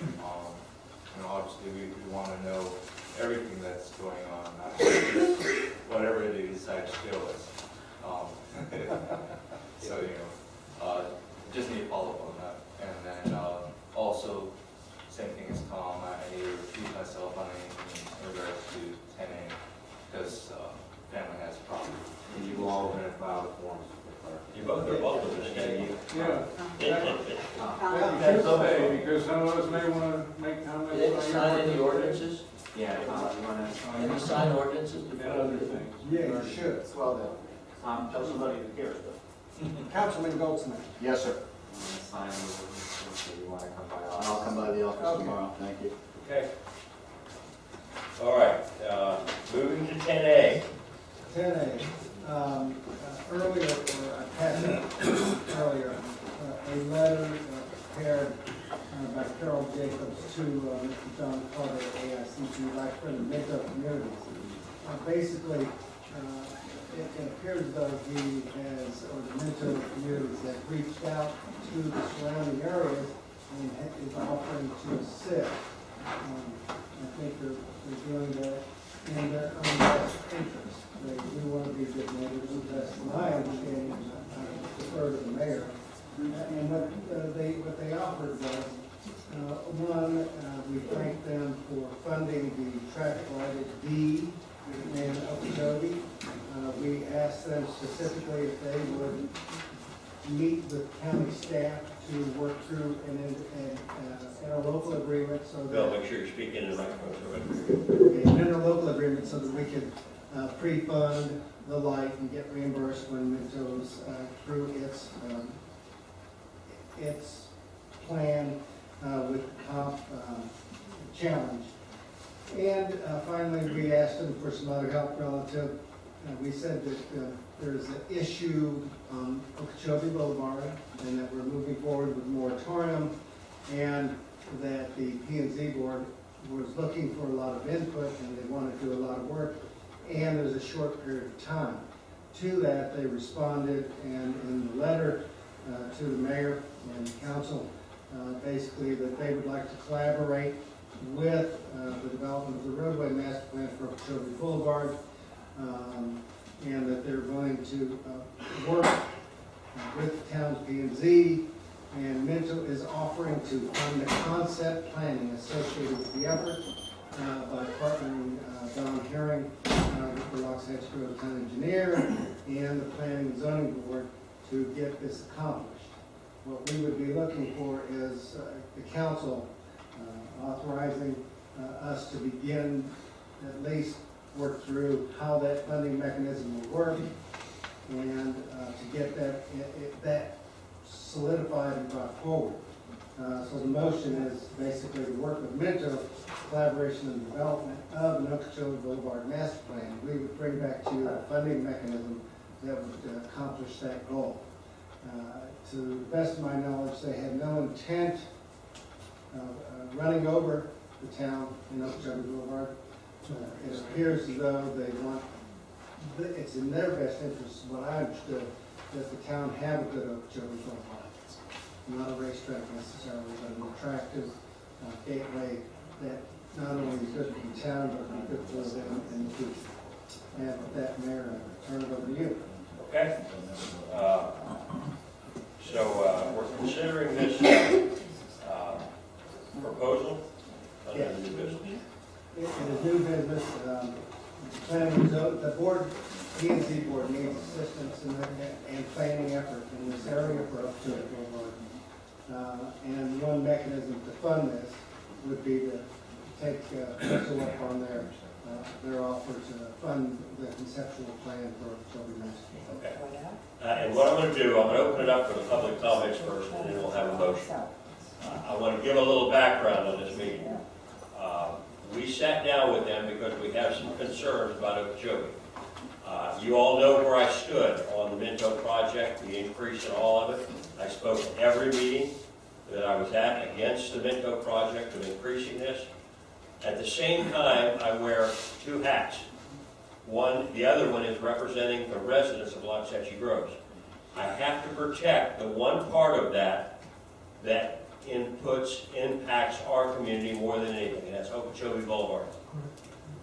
[SPEAKER 8] Obviously we want to know everything that's going on, not just whatever they decide to show us. So, just need to follow up on that. And then also, same thing as Tom, I need to refuse myself on anything in regards to 10A, because family has a property.
[SPEAKER 3] And you all are gonna file the forms with the clerk.
[SPEAKER 1] You both are welcome to stay.
[SPEAKER 6] Yeah. That's okay, because some of us may want to make comments.
[SPEAKER 4] Did they
[SPEAKER 6] about
[SPEAKER 4] sign
[SPEAKER 6] your-
[SPEAKER 4] any ordinances?
[SPEAKER 3] Yeah, you wanna?
[SPEAKER 4] Any sign ordinances
[SPEAKER 6] And
[SPEAKER 4] before?
[SPEAKER 6] other things.
[SPEAKER 9] Yeah, you should.
[SPEAKER 11] Well, then, tell somebody who cares, but.
[SPEAKER 9] Councilman Goldsmith.
[SPEAKER 11] Yes, sir.
[SPEAKER 3] Sign those ordinances, so you wanna come by office?
[SPEAKER 11] I'll come by the office
[SPEAKER 9] Okay.
[SPEAKER 11] tomorrow, thank you.
[SPEAKER 1] Okay. All right, moving to 10A.
[SPEAKER 9] 10A, earlier, or I passed it earlier, a letter prepared by Carol Jacobs to Mr. John Carter, AICP, Vice President, Minto Communities. Basically, it appears as though he has, or the Minto Communities have reached out to the surrounding areas and is offering to assist. I think they're doing that in their own best interest. They do want to be good neighbors, and that's my understanding, and I defer to the mayor. And what they offered was, one, we thank them for funding the traffic light at D in Okeechobee. We asked them specifically if they would meet with county staff to work through an interlocal agreement so that.
[SPEAKER 1] Bill, make sure you're speaking in the microphone.
[SPEAKER 9] Okay, an interlocal agreement so that we could pre-fund the light and get reimbursed when Minto's through its plan with comp challenge. And finally, we asked them for some other help relative. We said that there's an issue on Okeechobee Boulevard and that we're moving forward with moratorium, and that the P&Z board was looking for a lot of input and they want to do a lot of work, and there's a short period of time. To that, they responded, and in the letter to the mayor and council, basically that they would like to collaborate with the development of the roadway master plan for Okeechobee Boulevard, and that they're willing to work with the town's P&Z, and Minto is offering to fund the concept planning associated with the effort by partnering Don Herring with the Waxahachie Grove Town Engineer and the Planning and Zoning Board to get this accomplished. What we would be looking for is the council authorizing us to begin at least work through how that funding mechanism will work, and to get that solidified and brought forward. So the motion is basically to work with Minto, collaboration and development of an Okeechobee Boulevard master plan. We would bring back to you a funding mechanism that would accomplish that goal. To the best of my knowledge, they have no intent of running over the town in Okeechobee Boulevard. It appears as though they want, it's in their best interest, what I understood, that the town have a good Okeechobee Boulevard. Not a racetrack necessarily, but an attractive gateway that not only is good for the town, but good for them in the future. And with that, Mayor, I turn it over to you.
[SPEAKER 1] Okay. So we're considering this proposal under the new business.
[SPEAKER 9] It is new business, planning and zone, the board, P&Z board needs assistance in planning effort in this area for Okeechobee Boulevard. And one mechanism to fund this would be to take Minto up on their offer to fund the conceptual plan for Okeechobee Master.
[SPEAKER 1] Okay. And what I'm going to do, I'm going to open it up for the public comments first, and then we'll have a motion. I want to give a little background on this meeting. We sat down with them because we have some concerns about Okeechobee. You all know where I stood on the Minto project, the increase in all of it. I spoke at every meeting that I was at against the Minto project of increasing this. At the same time, I wear two hats. The other one is representing the residents of Waxahachie Groves. I have to protect the one part of that impacts our community more than anything, and that's Okeechobee Boulevard.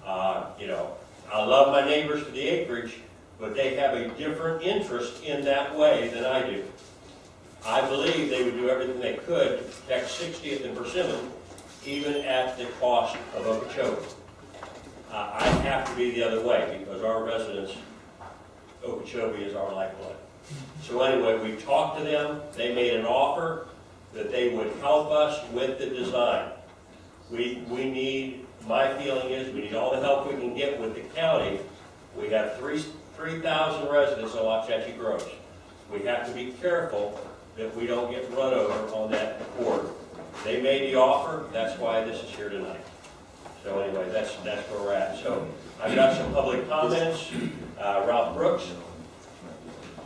[SPEAKER 1] I love my neighbors to the acreage, but they have a different interest in that way than I do. I believe they would do everything they could to protect 60th and Persimmon, even at the cost of Okeechobee. I have to be the other way because our residents, Okeechobee is our lifeblood. So anyway, we talked to them, they made an offer that they would help us with the design. We need, my feeling is, we need all the help we can get with the county. We have 3,000 residents in Waxahachie Groves. We have to be careful that we don't get run over on that corridor. They made the offer, that's why this is here tonight. So anyway, that's where we're at. So I've got some public comments. Ralph Brooks.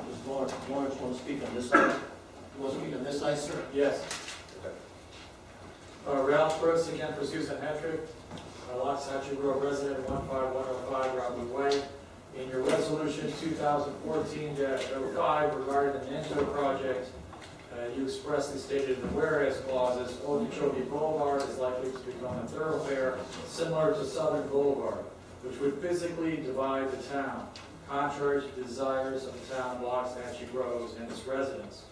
[SPEAKER 4] Does Lawrence want to speak on this item? You want to speak on this item, sir?
[SPEAKER 7] Yes. Ralph Brooks again for Susan Hetrick, Waxahachie Grove resident, 15105 Robert Way. In your resolution 2014-05 regarding the Minto project, you expressly stated in the whereas clauses, Okeechobee Boulevard is likely to become a thoroughfare similar to Southern Boulevard, which would physically divide the town, contrary to the desires of the town of Waxahachie Groves and its residents.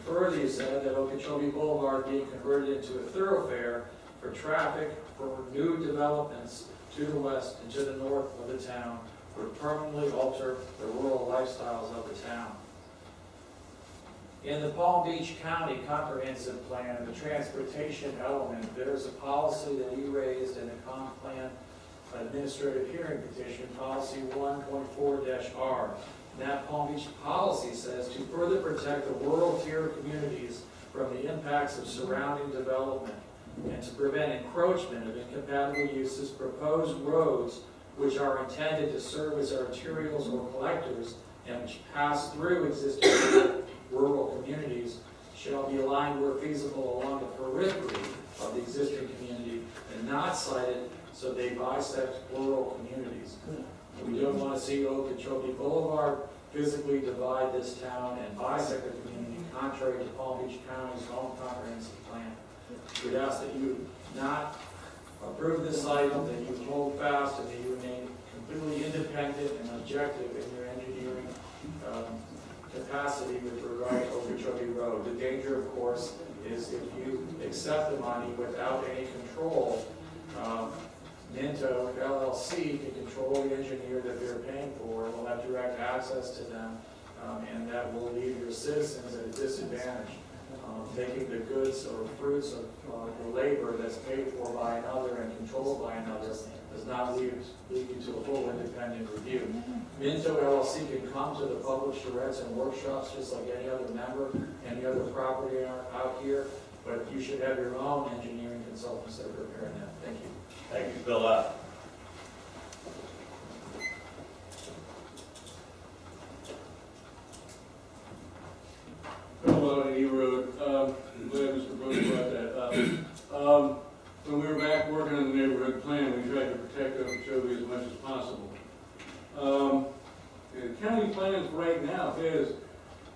[SPEAKER 7] Further, you said that Okeechobee Boulevard being converted into a thoroughfare for traffic for new developments to the west and to the north of the town would permanently alter the rural lifestyles of the town. In the Palm Beach County Comprehensive Plan, the transportation element, there's a policy that you raised in the comp plan administrative hearing petition, policy 1.4-R. That Palm Beach policy says to further protect the rural tier communities from the impacts of surrounding development and to prevent encroachment of incompatible uses, proposed roads which are intended to serve as arterials or collectors and which pass through existing rural communities shall be aligned where feasible along the periphery of the existing community and not sited so they bisect rural communities. We don't want to see Okeechobee Boulevard physically divide this town and bisect the community contrary to Palm Beach County's own comprehensive plan. We'd ask that you not approve this item, that you hold fast, and that you remain completely independent and objective in your engineering capacity with regard to Okeechobee Road. The danger, of course, is if you accept the money without any control, Minto LLC can control the engineer that they're paying for and will have direct access to them, and that will leave your citizens at a disadvantage. Taking the goods or fruits of the labor that's paid for by another and controlled by another does not lead you to a full independent review. Minto LLC can come to the public charrettes and workshops just like any other member, any other property out here, but you should have your own engineering consultants that are preparing that. Thank you.
[SPEAKER 1] Thank you. Bill Up.
[SPEAKER 6] About E Road, I'm glad Mr. Brooks brought that up. When we were back working on the neighborhood plan, we tried to protect Okeechobee as much as possible. The county plans right now has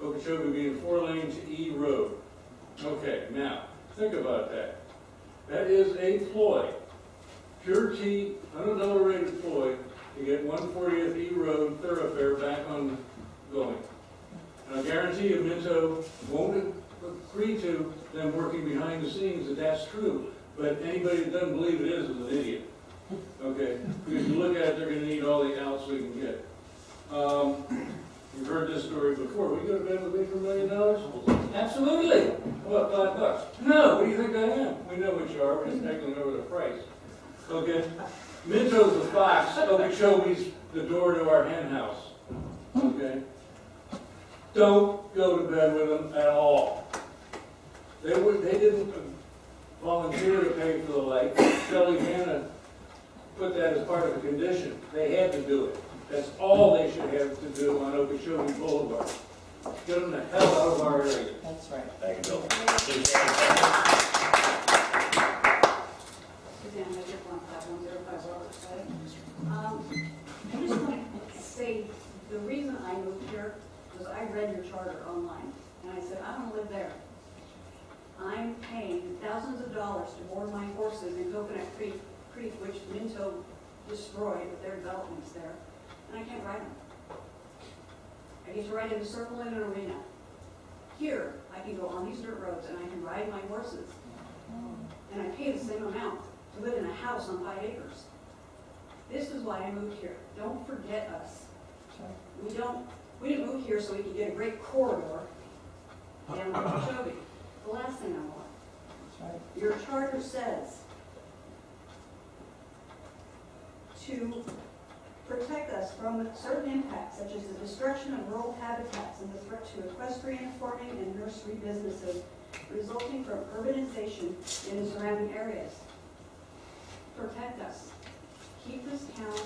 [SPEAKER 6] Okeechobee being 4-lane to E Road. Okay, now, think about that. That is a ploy, pure T, unadulterated ploy to get 140th E Road thoroughfare back on going. And I guarantee you Minto won't agree to them working behind the scenes that that's true, but anybody that doesn't believe it is an idiot. Okay, because you look at it, they're going to need all the outs we can get. You've heard this story before. We go to bed with me for $1 million? Absolutely. What, $5? No, what do you think I am? We know what you are. We're just haggling over the price. Okay? Minto's a fox. Okeechobee's the door to our hen house. Okay? Don't go to bed with them at all. They didn't volunteer to pay for the light. Shelley Hanna put that as part of the condition. They had to do it. That's all they should have to do on Okeechobee Boulevard. Get them the hell out of our area.
[SPEAKER 15] That's right.
[SPEAKER 1] Thank you, Bill.
[SPEAKER 2] Suzanne Hedrick, 15105 Roberts Way. I just want to say, the reason I moved here was I read your charter online, and I said, I don't live there. I'm paying thousands of dollars to board my horses in Coconut Creek, which Minto destroyed with their developments there, and I can't ride them. I get to ride in a circle in an arena. Here, I can go on these dirt roads and I can ride my horses. And I pay the same amount to live in a house on 5 acres. This is why I moved here. Don't forget us. We didn't move here so we could get a great corridor down to Okeechobee. The last thing I want. Your charter says to protect us from certain impacts such as the destruction of rural habitats and the threat to equestrian, farming, and nursery businesses resulting from urbanization in the surrounding areas. Protect us. Keep this town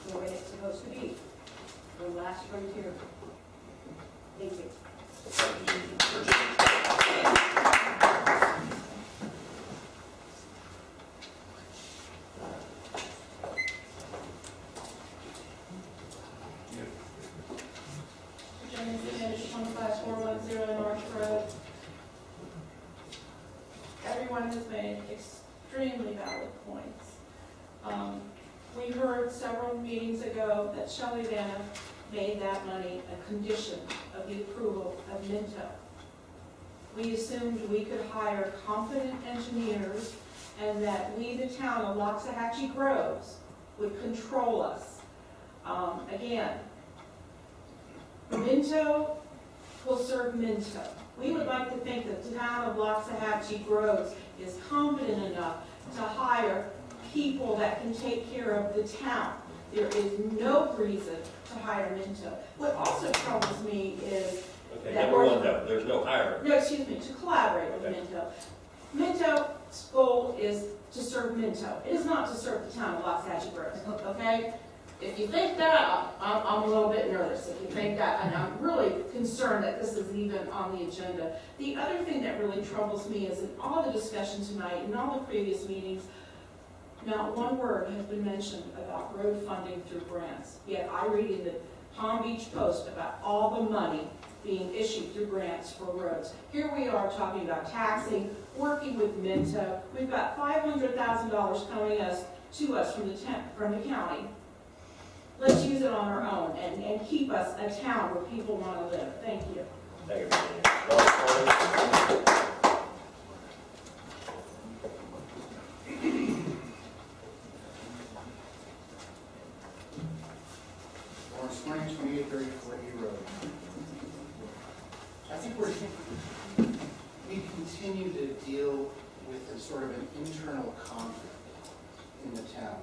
[SPEAKER 2] the way it's supposed to be. The last frontier. Thank you.
[SPEAKER 14] Virginia Spanish 25410 North Road. Everyone has made extremely valid points. We heard several meetings ago that Shelley Vanna made that money a condition of the approval of Minto. We assumed we could hire competent engineers and that we, the town of Loxahatchee Groves, would control us. Again, Minto will serve Minto. We would like to think that the town of Loxahatchee Groves is competent enough to hire people that can take care of the town. There is no reason to hire Minto. What also troubles me is
[SPEAKER 1] Okay,
[SPEAKER 14] that
[SPEAKER 1] number one, no, there's no hiring.
[SPEAKER 14] no, excuse me, to collaborate with
[SPEAKER 1] Okay.
[SPEAKER 14] Minto. Minto's goal is to serve Minto. It is not to serve the town of Loxahatchee Groves, okay? If you think that, I'm a little bit nervous. If you think that, and I'm really concerned that this is even on the agenda. The other thing that really troubles me is in all the discussion tonight, in all the previous meetings, not one word has been mentioned about road funding through grants. Yet I read in the Palm Beach Post about all the money being issued through grants for roads. Here we are talking about taxing, working with Minto. We've got $500,000 coming to us from the county. Let's use it on our own and keep us a town where people want to live. Thank you.
[SPEAKER 1] Thank you, Virginia.
[SPEAKER 10] Lawrence Twain, 2834 E Road. I think we continue to deal with a sort of an internal conflict in the town.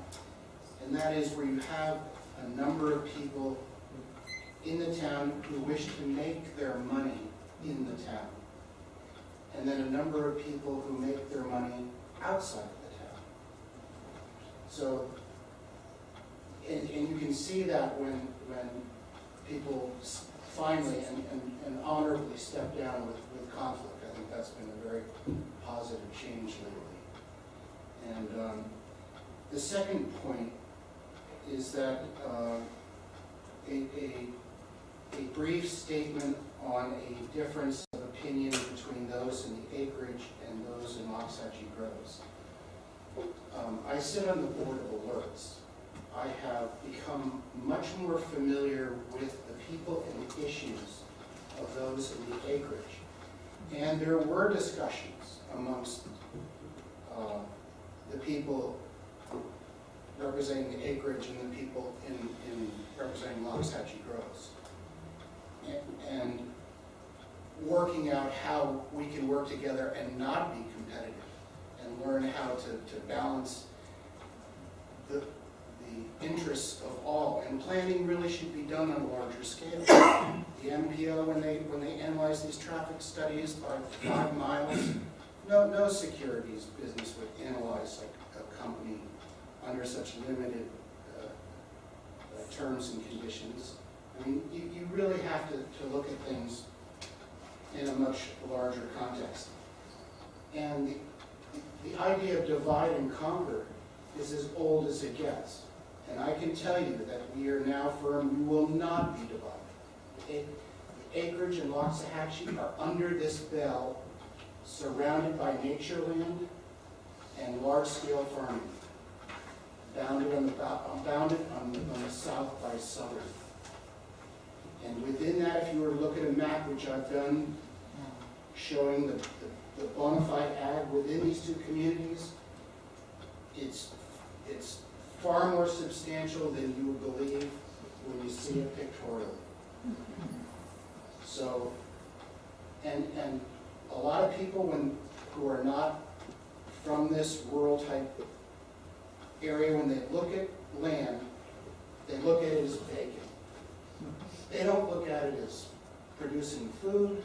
[SPEAKER 10] And that is where you have a number of people in the town who wish to make their money in the town. And then a number of people who make their money outside of the town. So, and you can see that when people finally and honorably step down with conflict. I think that's been a very positive change lately. And the second point is that a brief statement on a difference of opinion between those in the acreage and those in Loxahatchee Groves. I sit on the board of alerts. I have become much more familiar with the people and the issues of those in the acreage. And there were discussions amongst the people representing the acreage and the people in representing Loxahatchee Groves. And working out how we can work together and not be competitive and learn how to balance the interests of all. And planning really should be done on a larger scale. The MPO, when they analyze these traffic studies by 5 miles, no securities business would analyze like a company under such limited terms and conditions. I mean, you really have to look at things in a much larger context. And the idea of divide and conquer is as old as it gets. And I can tell you that we are now firm, we will not be divided. The acreage and Loxahatchee are under this bell, surrounded by nature land and large-scale farming, bounded on the south by southern. And within that, if you were to look at a map, which I've done, showing the bona fide ag within these two communities, it's far more substantial than you would believe when you see it pictorially. So, and a lot of people who are not from this rural type area, when they look at land, they look at it as vacant. They don't look at it as producing food,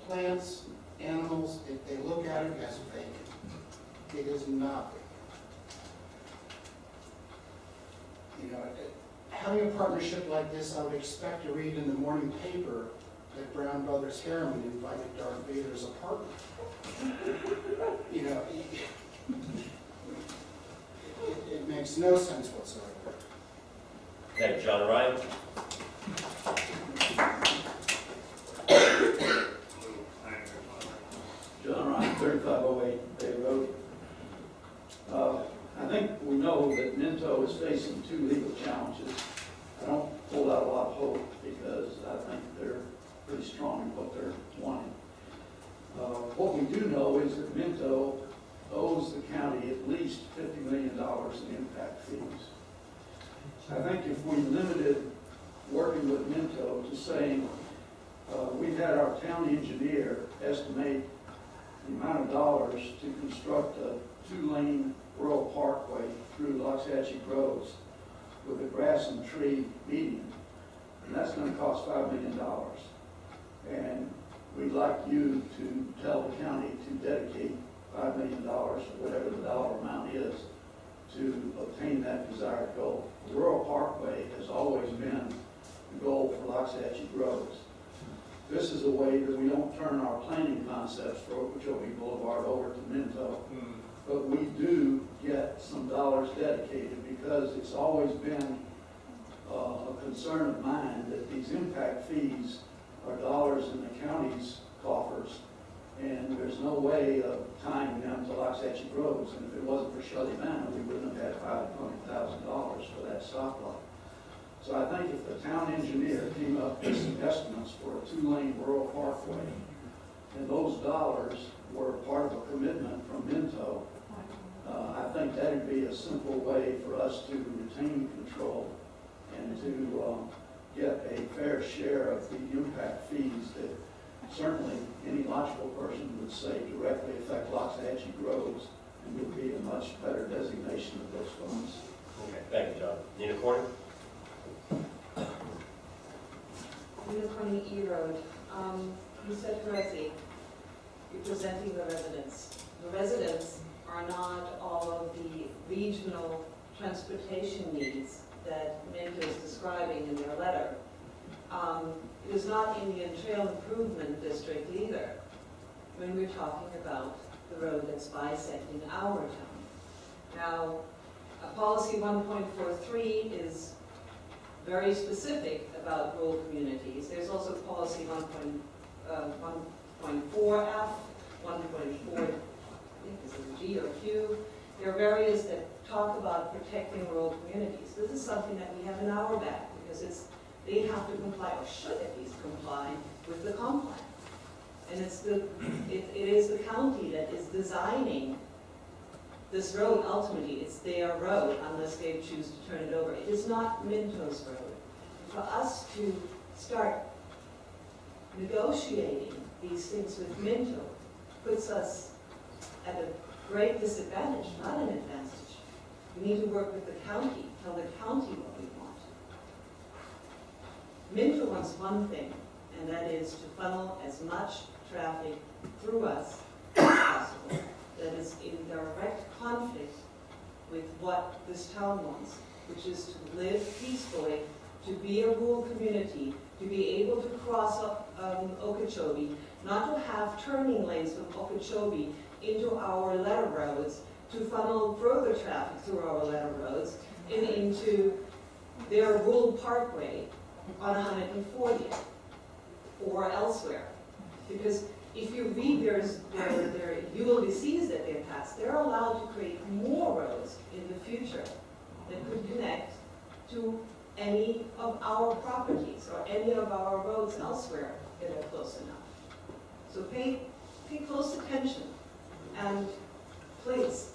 [SPEAKER 10] plants, animals. They look at it as vacant. It is not vacant. You know, having a partnership like this, I would expect to read in the morning paper that Brown Brothers Harriman invited Darth Vader as a partner. You know, it makes no sense whatsoever.
[SPEAKER 1] Okay, John Ryan.
[SPEAKER 13] John Ryan, 3508 Bay Road. I think we know that Minto is facing two legal challenges. I don't hold out a lot of hope because I think they're pretty strong in what they're wanting. What we do know is that Minto owes the county at least $50 million in impact fees. I think if we limited working with Minto to saying, we've had our town engineer estimate the amount of dollars to construct a 2-lane rural parkway through Loxahatchee Groves with a grass and tree median, and that's going to cost $5 million. And we'd like you to tell the county to dedicate $5 million, or whatever the dollar amount is, to obtain that desired goal. The rural parkway has always been the goal for Loxahatchee Groves. This is a way that we don't turn our planning concepts for Okeechobee Boulevard over to Minto, but we do get some dollars dedicated because it's always been a concern of mine that these impact fees are dollars in the county's coffers, and there's no way of tying them to Loxahatchee Groves. And if it wasn't for Shelley Manor, we wouldn't have had $520,000 for that stoplight. So I think if the town engineer came up with some estimates for a 2-lane rural parkway, and those dollars were part of a commitment from Minto, I think that'd be a simple way for us to retain control and to get a fair share of the impact fees that certainly any logical person would say directly affect Loxahatchee Groves and would be a much better designation of those funds.
[SPEAKER 1] Okay, thank you, John. Nina Corning?
[SPEAKER 15] Nina Corning, E Road. You said correctly, you're presenting the residents. The residents are not all of the regional transportation needs that Minto is describing in their letter. It is not Indian Trail Improvement District either, when we're talking about the road that's bisecting our town. Now, policy 1.43 is very specific about rural communities. There's also policy 1.4F, 1.4, I think this is G or Q. There are various that talk about protecting rural communities. This is something that we have in our back because they have to comply, or should at least comply, with the comp plan. And it is the county that is designing this road. Ultimately, it's their road unless they choose to turn it over. It is not Minto's road. For us to start negotiating these things with Minto puts us at a great disadvantage, not an advantage. We need to work with the county, tell the county what we want. Minto wants one thing, and that is to funnel as much traffic through us as possible that is in direct conflict with what this town wants, which is to live peacefully, to be a rural community, to be able to cross up Okeechobee, not to have turning lanes from Okeechobee into our letter roads, to funnel further traffic through our letter roads and into their rural parkway on 140th or elsewhere. Because if you read their ULDCs that they've passed, they're allowed to create more roads in the future that could connect to any of our properties or any of our roads elsewhere that are close enough. So pay close attention, and please,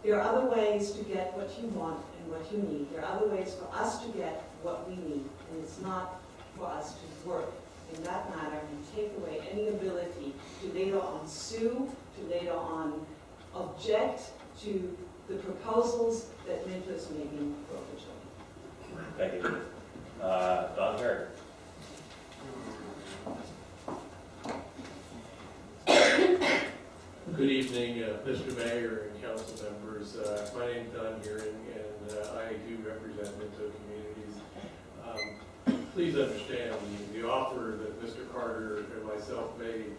[SPEAKER 15] There are other ways to get what you want and what you need. There are other ways for us to get what we need, and it's not for us to work in that matter and take away any ability to later on sue, to later on object to the proposals that Minto is making for Okeechobee.
[SPEAKER 1] Thank you. Don Herrick.
[SPEAKER 6] Good evening, Mr. Mayor and council members. My name's Don Hearing, and I do represent Minto Communities. Please understand, the offer that Mr. Carter and myself made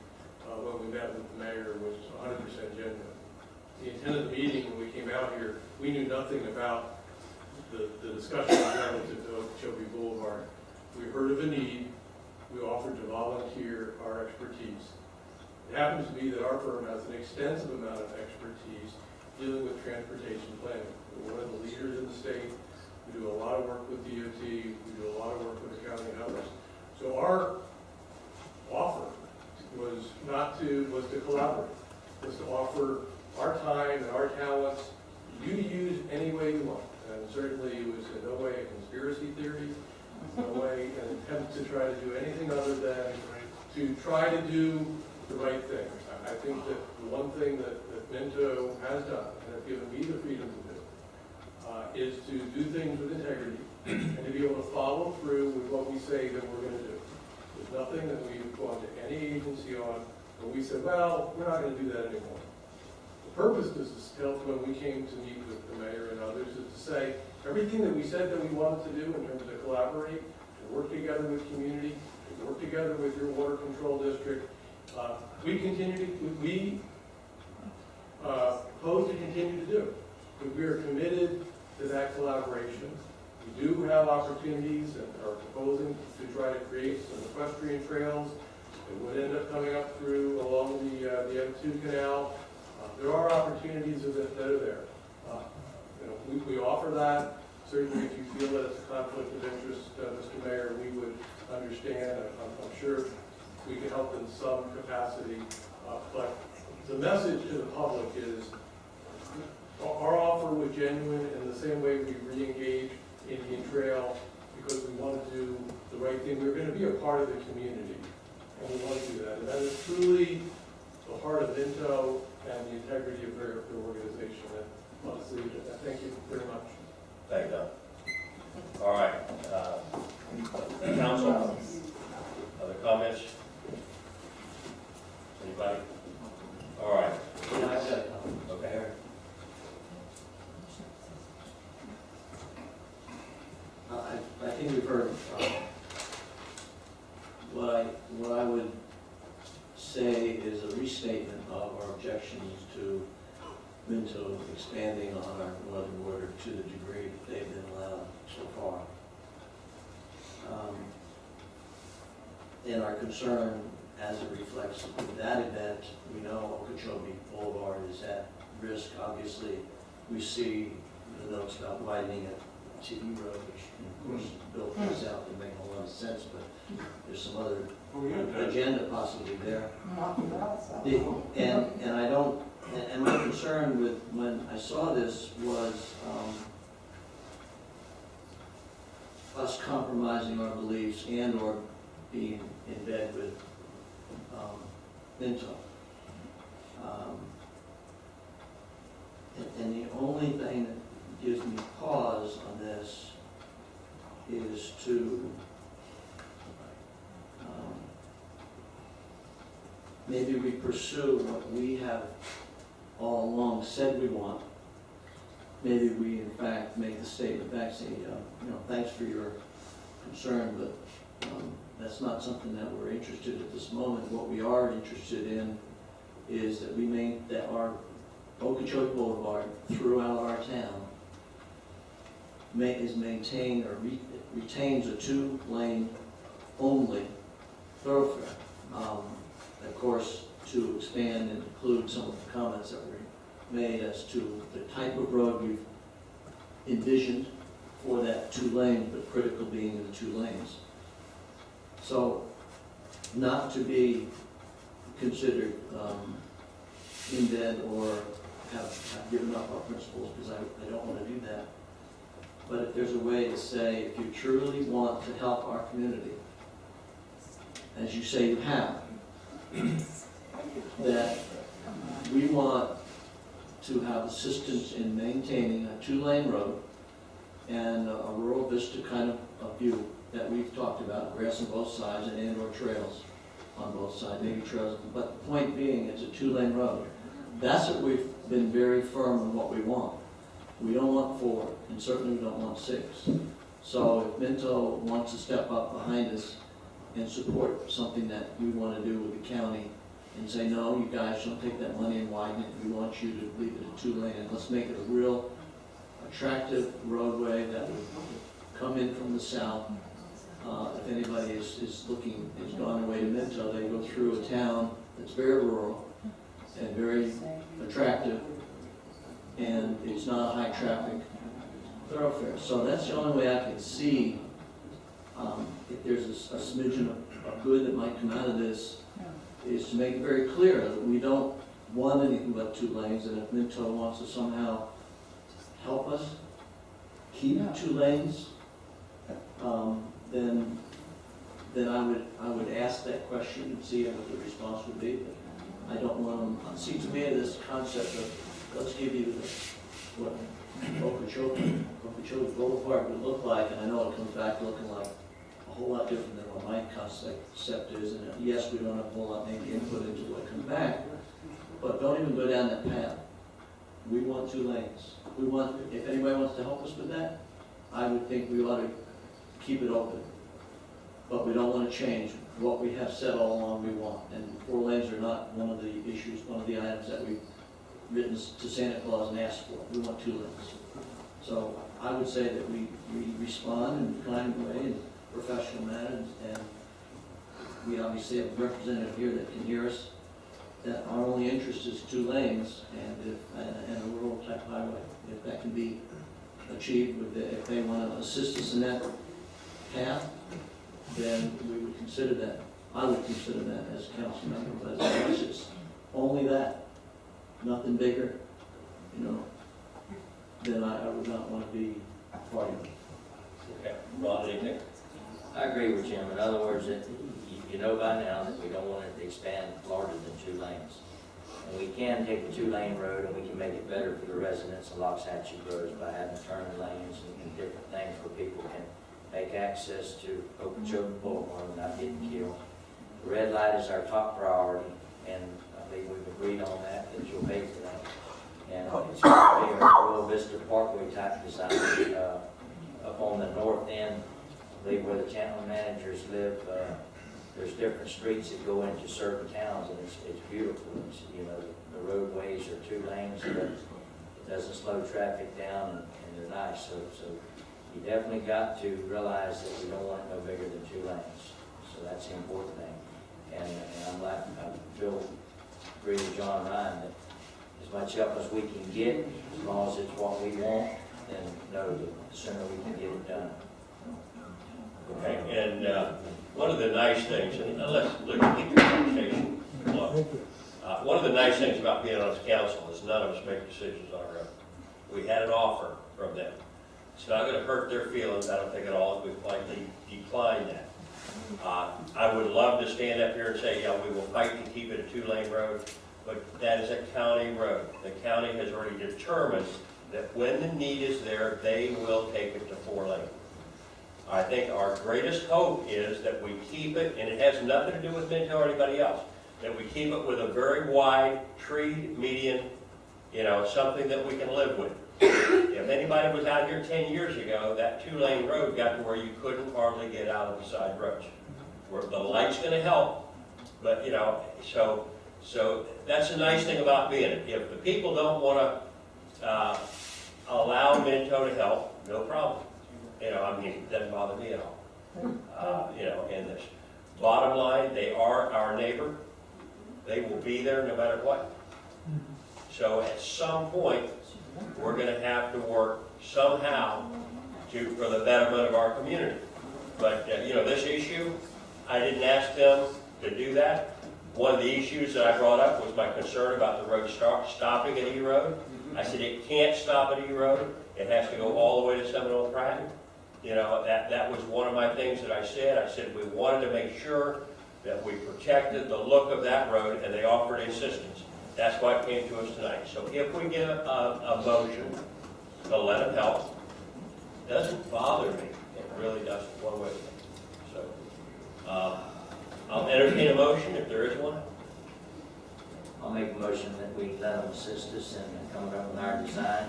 [SPEAKER 6] when we met with the mayor was 100% genuine. The intent of the meeting, when we came out here, we knew nothing about the discussion relative to Okeechobee Boulevard. We heard of a need. We offered to volunteer our expertise. It happens to be that our firm has an extensive amount of expertise dealing with transportation planning. We're one of the leaders in the state. We do a lot of work with DOT. We do a lot of work with the county and others. So our offer was to collaborate, was to offer our time and our talents for you to use any way you want. And certainly it was in no way a conspiracy theory, no way an attempt to try to do anything other than to try to do the right thing. I think that the one thing that Minto has done, and has given me the freedom to do, is to do things with integrity and to be able to follow through with what we say that we're going to do. There's nothing that we've gone to any agency on where we said, well, we're not going to do that anymore. The purpose is when we came to meet with the mayor and others is to say everything that we said that we wanted to do in terms of collaborate, to work together with community, to work together with your water control district. We hope to continue to do. But we are committed to that collaboration. We do have opportunities and are proposing to try to create some equestrian trails that would end up coming up through along the M2 canal. There are opportunities that are there. We offer that. Certainly, if you feel that it's a conflict of interest, Mr. Mayor, we would understand. I'm sure we can help in some capacity. But the message to the public is our offer was genuine in the same way we re-engaged Indian Trail because we want to do the right thing. We're going to be a part of the community, and we want to do that. And that is truly the heart of Minto and the integrity of their organization. And honestly, thank you very much.
[SPEAKER 1] Thank you, Don. All right. Council, other comments? Anybody? All right.
[SPEAKER 4] Yeah, I've got a comment.
[SPEAKER 1] Okay.
[SPEAKER 4] I think we've heard, what I would say is a restatement of our objections to Minto expanding on our northern border to the degree that they've been allowed so far. And our concern as it reflects that event, we know Okeechobee Boulevard is at risk. Obviously, we see the notes about widening at TE Road, which of course Bill points out to make a lot of sense, but there's some other agenda possibly there. And I don't, and my concern with when I saw this was us compromising our beliefs and or being in bed with Minto. And the only thing that gives me pause on this is to maybe we pursue what we have all along said we want. Maybe we in fact make the statement back saying, thanks for your concern, but that's not something that we're interested in at this moment. What we are interested in is that that our Okeechobee Boulevard throughout our town is maintained or retains a 2-lane only thoroughfare. Of course, to expand and include some of the comments that were made as to the type of road we've envisioned for that 2 lanes, but critical being the 2 lanes. So, not to be considered in bed or have given up our principles because I don't want to do that. But if there's a way to say, if you truly want to help our community, as you say you have, that we want to have assistance in maintaining a two-lane road and a rural vista kind of a view that we've talked about, grass on both sides and/or trails on both sides, maybe trails, but the point being, it's a two-lane road. That's what we've been very firm on what we want. We don't want 4, and certainly we don't want 6. So if Minto wants to step up behind us and support something that we want to do with the county and say, no, you guys don't take that money and widen it, we want you to leave it a 2-lane, and let's make it a real attractive roadway that would come in from the south. If anybody is looking, has gone away to Minto, they go through a town that's very rural and very attractive, and it's not a high-traffic thoroughfare. So that's the only way I can see if there's a smidgen of good that might come out of this, is to make it very clear that we don't want anything but 2 lanes, and if Minto wants to somehow help us keep 2 lanes, then I would ask that question and see what the response would be. But I don't want them. See, to me, this concept of let's give you what Okeechobee Boulevard would look like, and I know it comes back looking like a whole lot different than what my concept is. And yes, we don't have a whole lot maybe input into what comes back, but don't even go down that path. We want 2 lanes. We want, if anybody wants to help us with that, I would think we ought to keep it open. But we don't want to change what we have said all along we want. And 4 lanes are not one of the issues, one of the items that we've written to Santa Claus and asked for. We want 2 lanes. So I would say that we respond in a kind way, in a professional manner, and we obviously have a representative here that can hear us, that our only interest is 2 lanes and a rural type highway. If that can be achieved, if they want to assist us in that path, then we would consider that. I would consider that as a council member, but as long as it's only that, nothing bigger, then I would not want to be a part of it.
[SPEAKER 1] Okay, Ron, anything?
[SPEAKER 12] I agree with Jim. In other words, that you know by now that we don't want it to expand larger than 2 lanes. And we can take a 2-lane road and we can make it better for the residents of Loxahatchee Groves by having turn lanes and different things where people can make access to Okeechobee Boulevard without getting killed. The red light is our top priority, and I think we've agreed on that you'll pay for that. And it's going to be a Rural Vista Parkway type design up on the north end, I believe where the town managers live. There's different streets that go into certain towns, and it's beautiful. It's, the roadways are 2 lanes, but it doesn't slow traffic down, and they're nice. So you definitely got to realize that we don't want it no bigger than 2 lanes. So that's the important thing. And I'm like, I feel agree with John Ryan that as much help as we can get, as long as it's what we want, then the sooner we can get it done.
[SPEAKER 1] Okay, and one of the nice things, and let's keep the conversation low. One of the nice things about being on this council is none of us make decisions on our own. We had an offer from them. It's not going to hurt their feelings, I don't think at all, if we politely decline that. I would love to stand up here and say, yeah, we will fight to keep it a 2-lane road, but that is a county road. The county has already determined that when the need is there, they will take it to 4 lanes. I think our greatest hope is that we keep it, and it has nothing to do with Minto or anybody else, that we keep it with a very wide tree median, something that we can live with. If anybody was out here 10 years ago, that 2-lane road got to where you couldn't hardly get out of the side roads. Where the light's going to help, but so that's the nice thing about being it. If the people don't want to allow Minto to help, no problem. It doesn't bother me at all. In this. Bottom line, they are our neighbor. They will be there no matter what. So at some point, we're going to have to work somehow for the betterment of our community. But, this issue, I didn't ask them to do that. One of the issues that I brought up was my concern about the road stopping at E Road. I said it can't stop at E Road. It has to go all the way to Seminole Pratt. You know, that was one of my things that I said. I said we wanted to make sure that we protected the look of that road, and they offered assistance. That's why it came to us tonight. So if we get a motion to let them help, it doesn't bother me. It really doesn't, one way. So I'll entertain a motion if there is one.
[SPEAKER 12] I'll make a motion that we let them assist us in coming up with our design.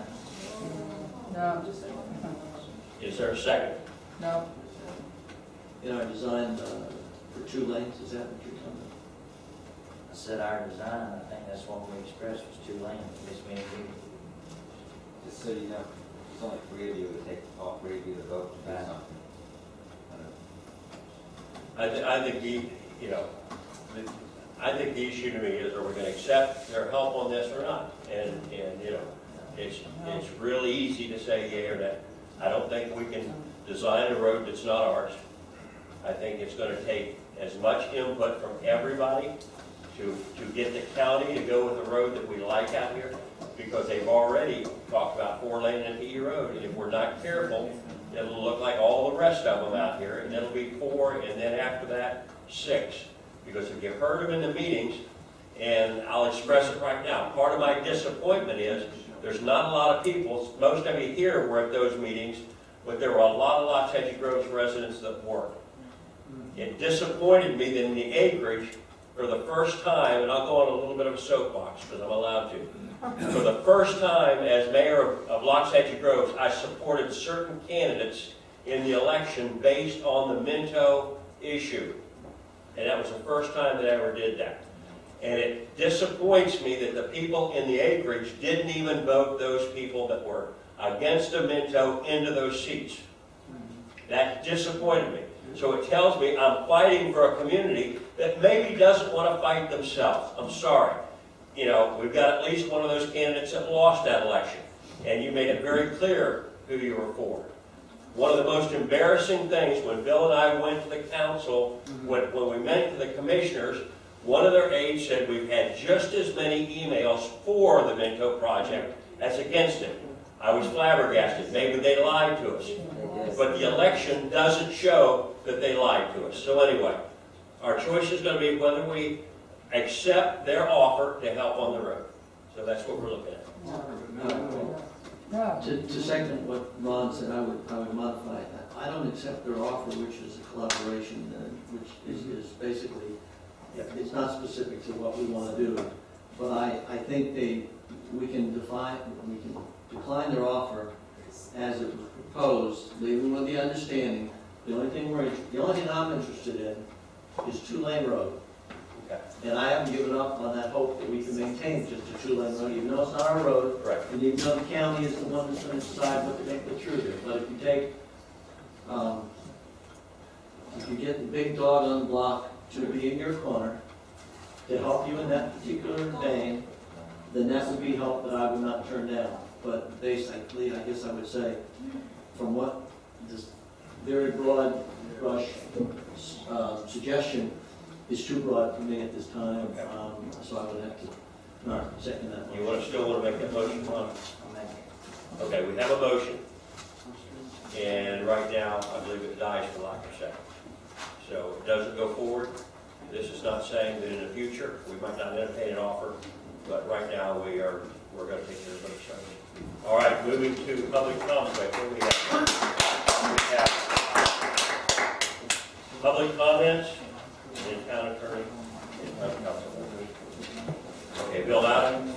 [SPEAKER 15] No, just a
[SPEAKER 1] Is there a second?
[SPEAKER 15] No.
[SPEAKER 4] In our design for 2 lanes, is that what you're talking about?
[SPEAKER 12] I said our design, I think that's what we expressed was 2 lanes, which means we,
[SPEAKER 3] Just so you know, it's only 3 of you, it would take all 3 of you to vote to do something.
[SPEAKER 1] I think I think the issue to me is, are we going to accept their help on this or not? And you know, it's really easy to say yea or nay. I don't think we can design a road that's not ours. I think it's going to take as much input from everybody to get the county to go with a road that we like out here, because they've already talked about 4-lane at E Road, and if we're not careful, it'll look like all the rest of them out here, and it'll be 4, and then after that, 6. Because if you heard them in the meetings, and I'll express it right now, part of my disappointment is there's not a lot of people, most of you here were at those meetings, but there were a lot of Los Hedges Groves residents that weren't. It disappointed me that in the acreage, for the first time, and I'll go on a little bit of a soapbox because I'm allowed to. For the first time as mayor of Los Hedges Groves, I supported certain candidates in the election based on the Minto issue. And that was the first time that I ever did that. And it disappoints me that the people in the acreage didn't even vote those people that were against the Minto into those seats. That disappointed me. So it tells me I'm fighting for a community that maybe doesn't want to fight themselves. I'm sorry. You know, we've got at least one of those candidates that lost that election. And you made it very clear who you were for. One of the most embarrassing things when Bill and I went to the council, when we met to the commissioners, one of their aides said we've had just as many emails for the Minto project as against it. I was flabbergasted. Maybe they lied to us. But the election doesn't show that they lied to us. So anyway, our choice is going to be whether we accept their offer to help on the road. So that's what we're looking at.
[SPEAKER 4] To second what Ron said, I would modify it. I don't accept their offer, which is a collaboration, which is basically, it's not specific to what we want to do. But I think we can decline their offer as it was proposed, leaving with the understanding, the only thing I'm interested in is 2-lane road.
[SPEAKER 1] Okay.
[SPEAKER 4] And I haven't given up on that hope that we can maintain just a 2-lane road, even though it's not our road.
[SPEAKER 1] Right.
[SPEAKER 4] And even though the county is the one that's going to decide what to make the through there. But if you take, if you get the big dog on the block to be in your corner to help you in that particular vein, then that would be help that I would not turn down. But basically, I guess I would say, from what this very broad brush suggestion is too broad for me at this time, so I would have to not second that motion.
[SPEAKER 1] You still want to make that motion, Ron? Okay, we have a motion. And right now, I believe it dies for lack of second. So it doesn't go forward. This is not saying that in the future, we might not entertain an offer, but right now, we're going to take care of it. All right, moving to public comment. What do we have? Public comments, and town attorney, and town council. Okay, Bill Loudon.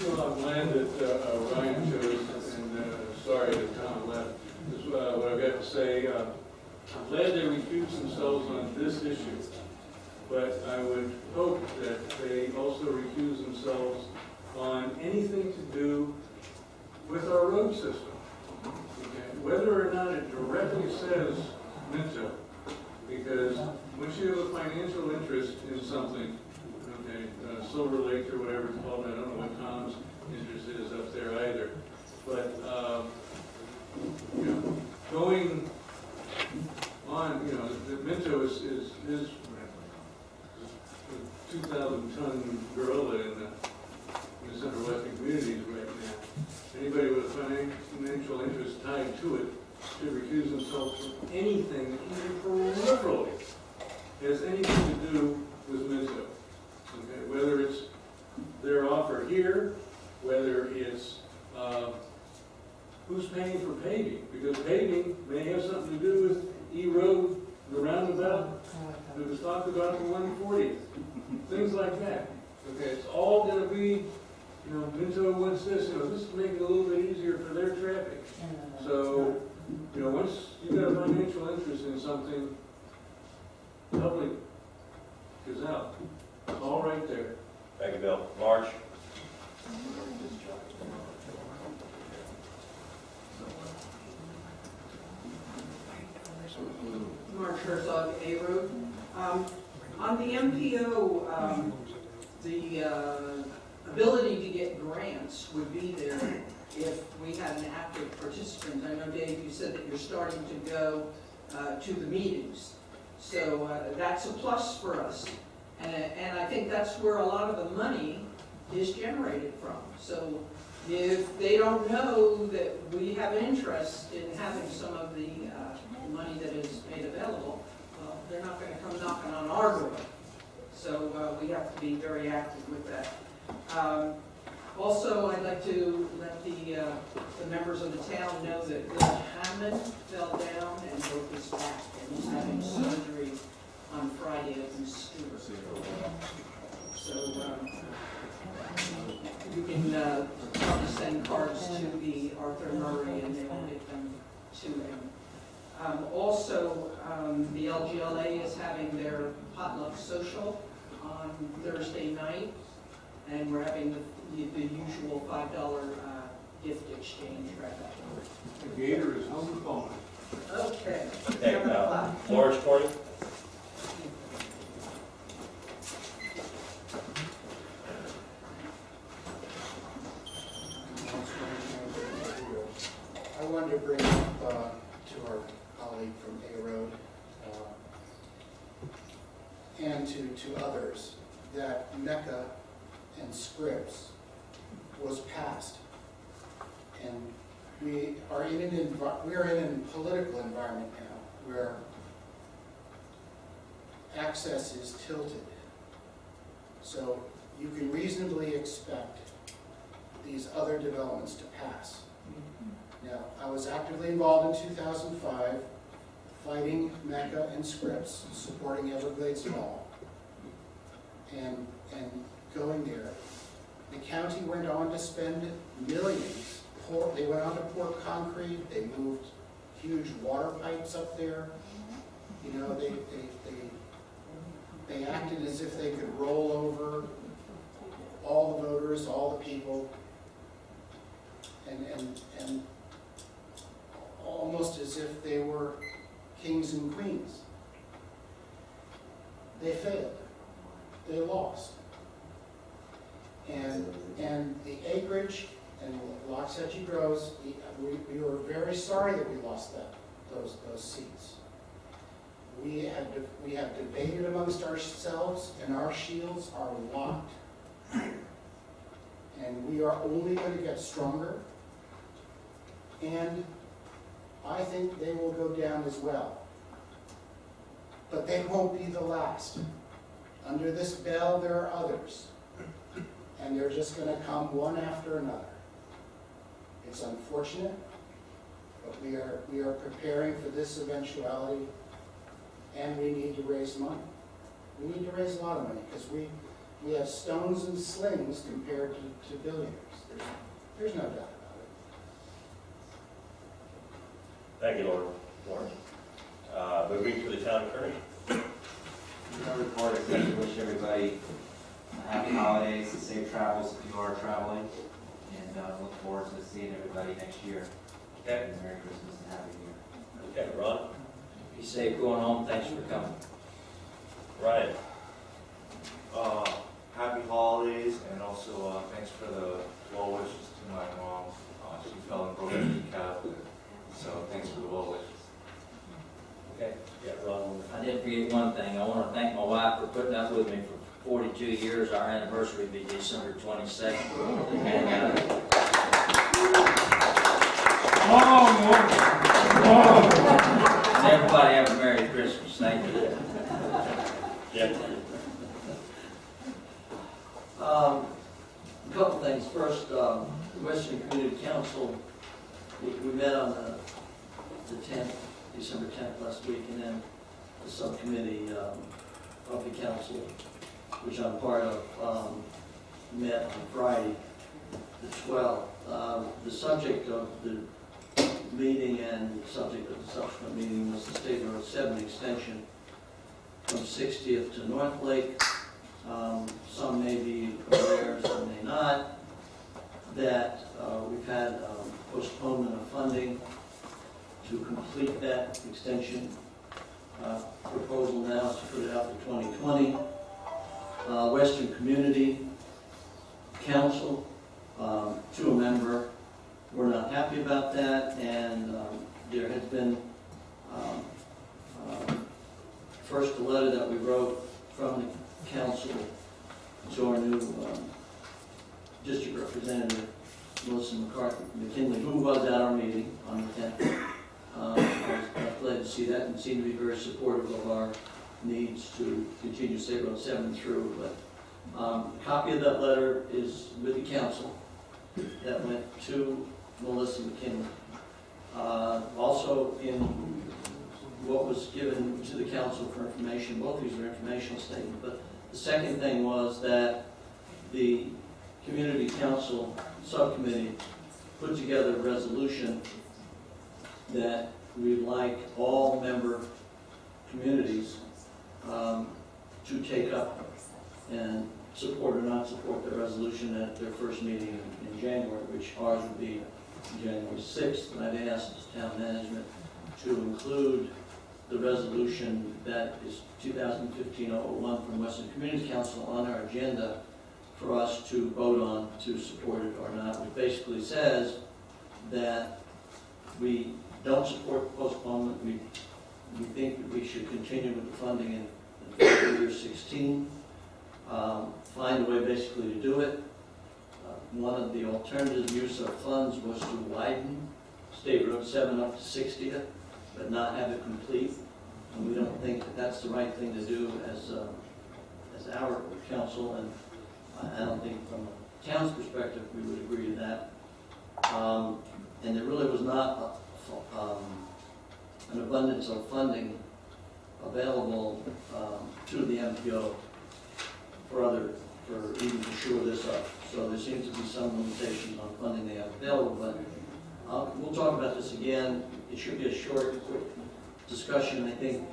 [SPEAKER 6] Well, I'm glad that Ryan chose, and sorry that Tom left. This is what I've got to say. I'm glad they recused themselves on this issue, but I would hope that they also recuse themselves on anything to do with our road system. Okay? Whether or not it directly says Minto, because once you have a financial interest in something, okay, Silver Lake or whatever it's called, I don't know what Tom's interest is up there either, but you know, going anybody with a financial interest tied to it should recuse themselves from anything, even peripherally, has anything to do with Mizzo. Okay, whether it's their offer here, whether it's who's paying for paving, because paving may have something to do with E-Road, the roundabout that was talked about for 140th, things like that. Okay, it's all going to be, you know, Minto wants this, you know, this will make it a little bit easier for their traffic. So, you know, once you've got a financial interest in something, public is out. It's all right there.
[SPEAKER 1] Thank you, Bill. Marge?
[SPEAKER 16] Mark Herzog, A-Road. On the MPO, the ability to get grants would be there if we had an active participant. I know, Dave, you said that you're starting to go to the meetings. So that's a plus for us. And I think that's where a lot of the money is generated from. So if they don't know that we have an interest in having some of the money that is made available, well, they're not going to come knocking on our door. So we have to be very active with that. Also, I'd like to let the members of the town know that Bill Hammond fell down and broke his back, and he's having surgery on Friday at the Stewart. So you can probably send cards to the Arthur Murray, and they will get them to him. Also, the LGLA is having their potluck social on Thursday night, and we're having the usual $5 gift exchange right after.
[SPEAKER 6] The Gator is on the phone.
[SPEAKER 16] Okay.
[SPEAKER 1] Okay, Florence Corey?
[SPEAKER 10] I wanted to bring up to our colleague from A-Road and to others that Mecca and Scripps was passed. And we are in a political environment now where access is tilted. So you can reasonably expect these other developments to pass. Now, I was actively involved in 2005, fighting Mecca and Scripps, supporting Everglades Mall, and going there. The county went on to spend millions. They went on to pour concrete. They moved huge water pipes up there. You know, they acted as if they could roll over all the voters, all the people, and almost as if they were kings and queens. They failed. They lost. And the acreage and Loxahatchee Groves, we were very sorry that we lost those seats. We have debated amongst ourselves, and our shields are locked. And we are only going to get stronger. And I think they will go down as well. But they won't be the last. Under this bell, there are others. And they're just going to come one after another. It's unfortunate, but we are preparing for this eventuality, and we need to raise money. We need to raise a lot of money, because we have stones and slings compared to billionaires. There's no doubt about it.
[SPEAKER 1] Thank you, Lord. Moving to the town attorney.
[SPEAKER 3] No report, except to wish everybody happy holidays and safe travels if you are traveling, and look forward to seeing everybody next year.
[SPEAKER 1] Okay.
[SPEAKER 3] And Merry Christmas and Happy New Year.
[SPEAKER 1] Okay, Ron?
[SPEAKER 12] Be safe going home. Thanks for coming.
[SPEAKER 1] Ryan?
[SPEAKER 8] Happy holidays, and also thanks for the well wishes to my mom. She fell and broke her kneecap, so thanks for the well wishes.
[SPEAKER 1] Okay, yeah, Ron.
[SPEAKER 12] I did forget one thing. I want to thank my wife for putting up with me for 42 years. Our anniversary will be December 22nd. And,
[SPEAKER 1] Yeah.
[SPEAKER 4] A couple things. First, the Western Community Council, we met on the 10th, December 10th last week, and then the subcommittee of the council, which I'm part of, met on Friday, the 12th. The subject of the meeting and the subject of the subsequent meeting was the State Road 7 extension from 60th to North Lake. Some may be aware, some may not, that we've had postponement of funding to complete that extension. Proposal now is to put it out to 2020. Western Community Council, to a member, we're not happy about that, and there has been first a letter that we wrote from the council to our new district representative, Melissa McKinley, who was at our meeting on the 10th. I was glad to see that and seemed to be very supportive of our needs to continue State Road 7 through. But a copy of that letter is with the council that went to Melissa McKinley. Also in what was given to the council for information, both these are informational statements, but the second thing was that the Community Council Subcommittee put together a resolution that we'd like all member communities to take up and support or not support the resolution at their first meeting in January, which ours would be January 6th. And I've asked town management to include the resolution that is 2015-001 from Western Community Council on our agenda for us to vote on to support it or not, which basically says that we don't support postponement. We think that we should continue with the funding in fiscal year 16. Find a way basically to do it. One of the alternative use of funds was to widen State Road 7 up to 60th, but not have it complete. And we don't think that that's the right thing to do as our council, and I don't think from a town's perspective we would agree to that. And there really was not an abundance of funding available to the MPO for even to shore this up. So there seems to be some limitations on funding they have available, but we'll talk about this again. It should be a short, quick discussion. I think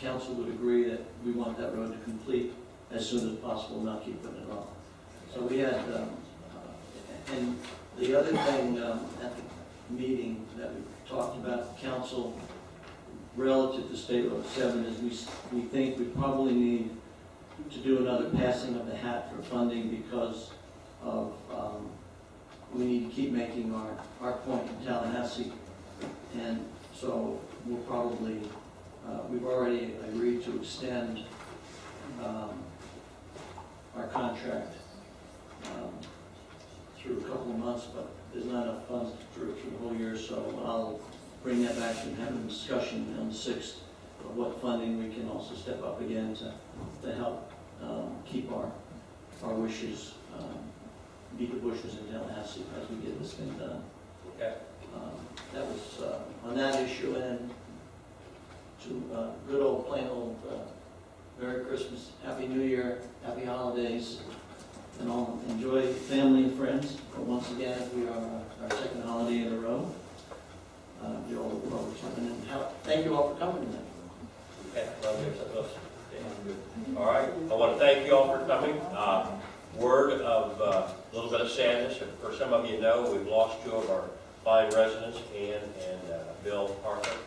[SPEAKER 4] council would agree that we want that road to complete as soon as possible, not keep putting it off. So we had, and the other thing at the meeting that we talked about, council, relative to State Road 7, is we think we probably need to do another passing of the hat for funding because of, we need to keep making our point in Tallahassee. And so we'll probably, we've already agreed to extend our contract through a couple of months, but there's not enough funds through the whole year, so I'll bring that back and have a discussion on the 6th of what funding we can also step up again to help keep our wishes, beat the bushes in Tallahassee as we get this thing done.
[SPEAKER 1] Okay.
[SPEAKER 4] That was on that issue, and to good old, plain old Merry Christmas, Happy New Year, Happy Holidays, and all. Enjoy family and friends. But once again, we are our second holiday in a row. You all look forward to coming in. Thank you all for coming tonight.
[SPEAKER 1] Okay, well, here's that list. All right, I want to thank you all for coming. Word of a little bit of sadness. For some of you know, we've lost two of our fine residents, Ann and Bill Parker,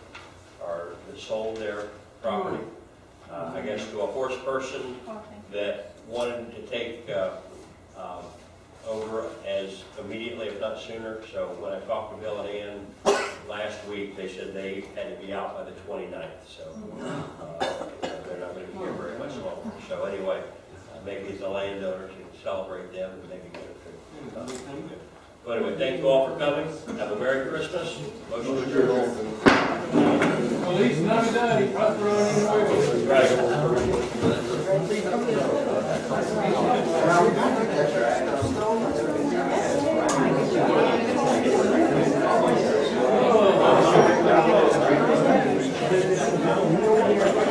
[SPEAKER 1] that sold their property, I guess, to a horse person that wanted to take over as immediately, if not sooner. So when I talked to Bill and Ann last week, they said they had to be out by the 29th. So they're not going to be here very much longer. So anyway, maybe as a landowner to celebrate them and maybe get a food. But anyway, thank you all for coming. Have a Merry Christmas. Motion to adjourn.
[SPEAKER 6] Feliz Navidad y Prospero Año Nuevo.
[SPEAKER 1] Right.
[SPEAKER 3] That's right.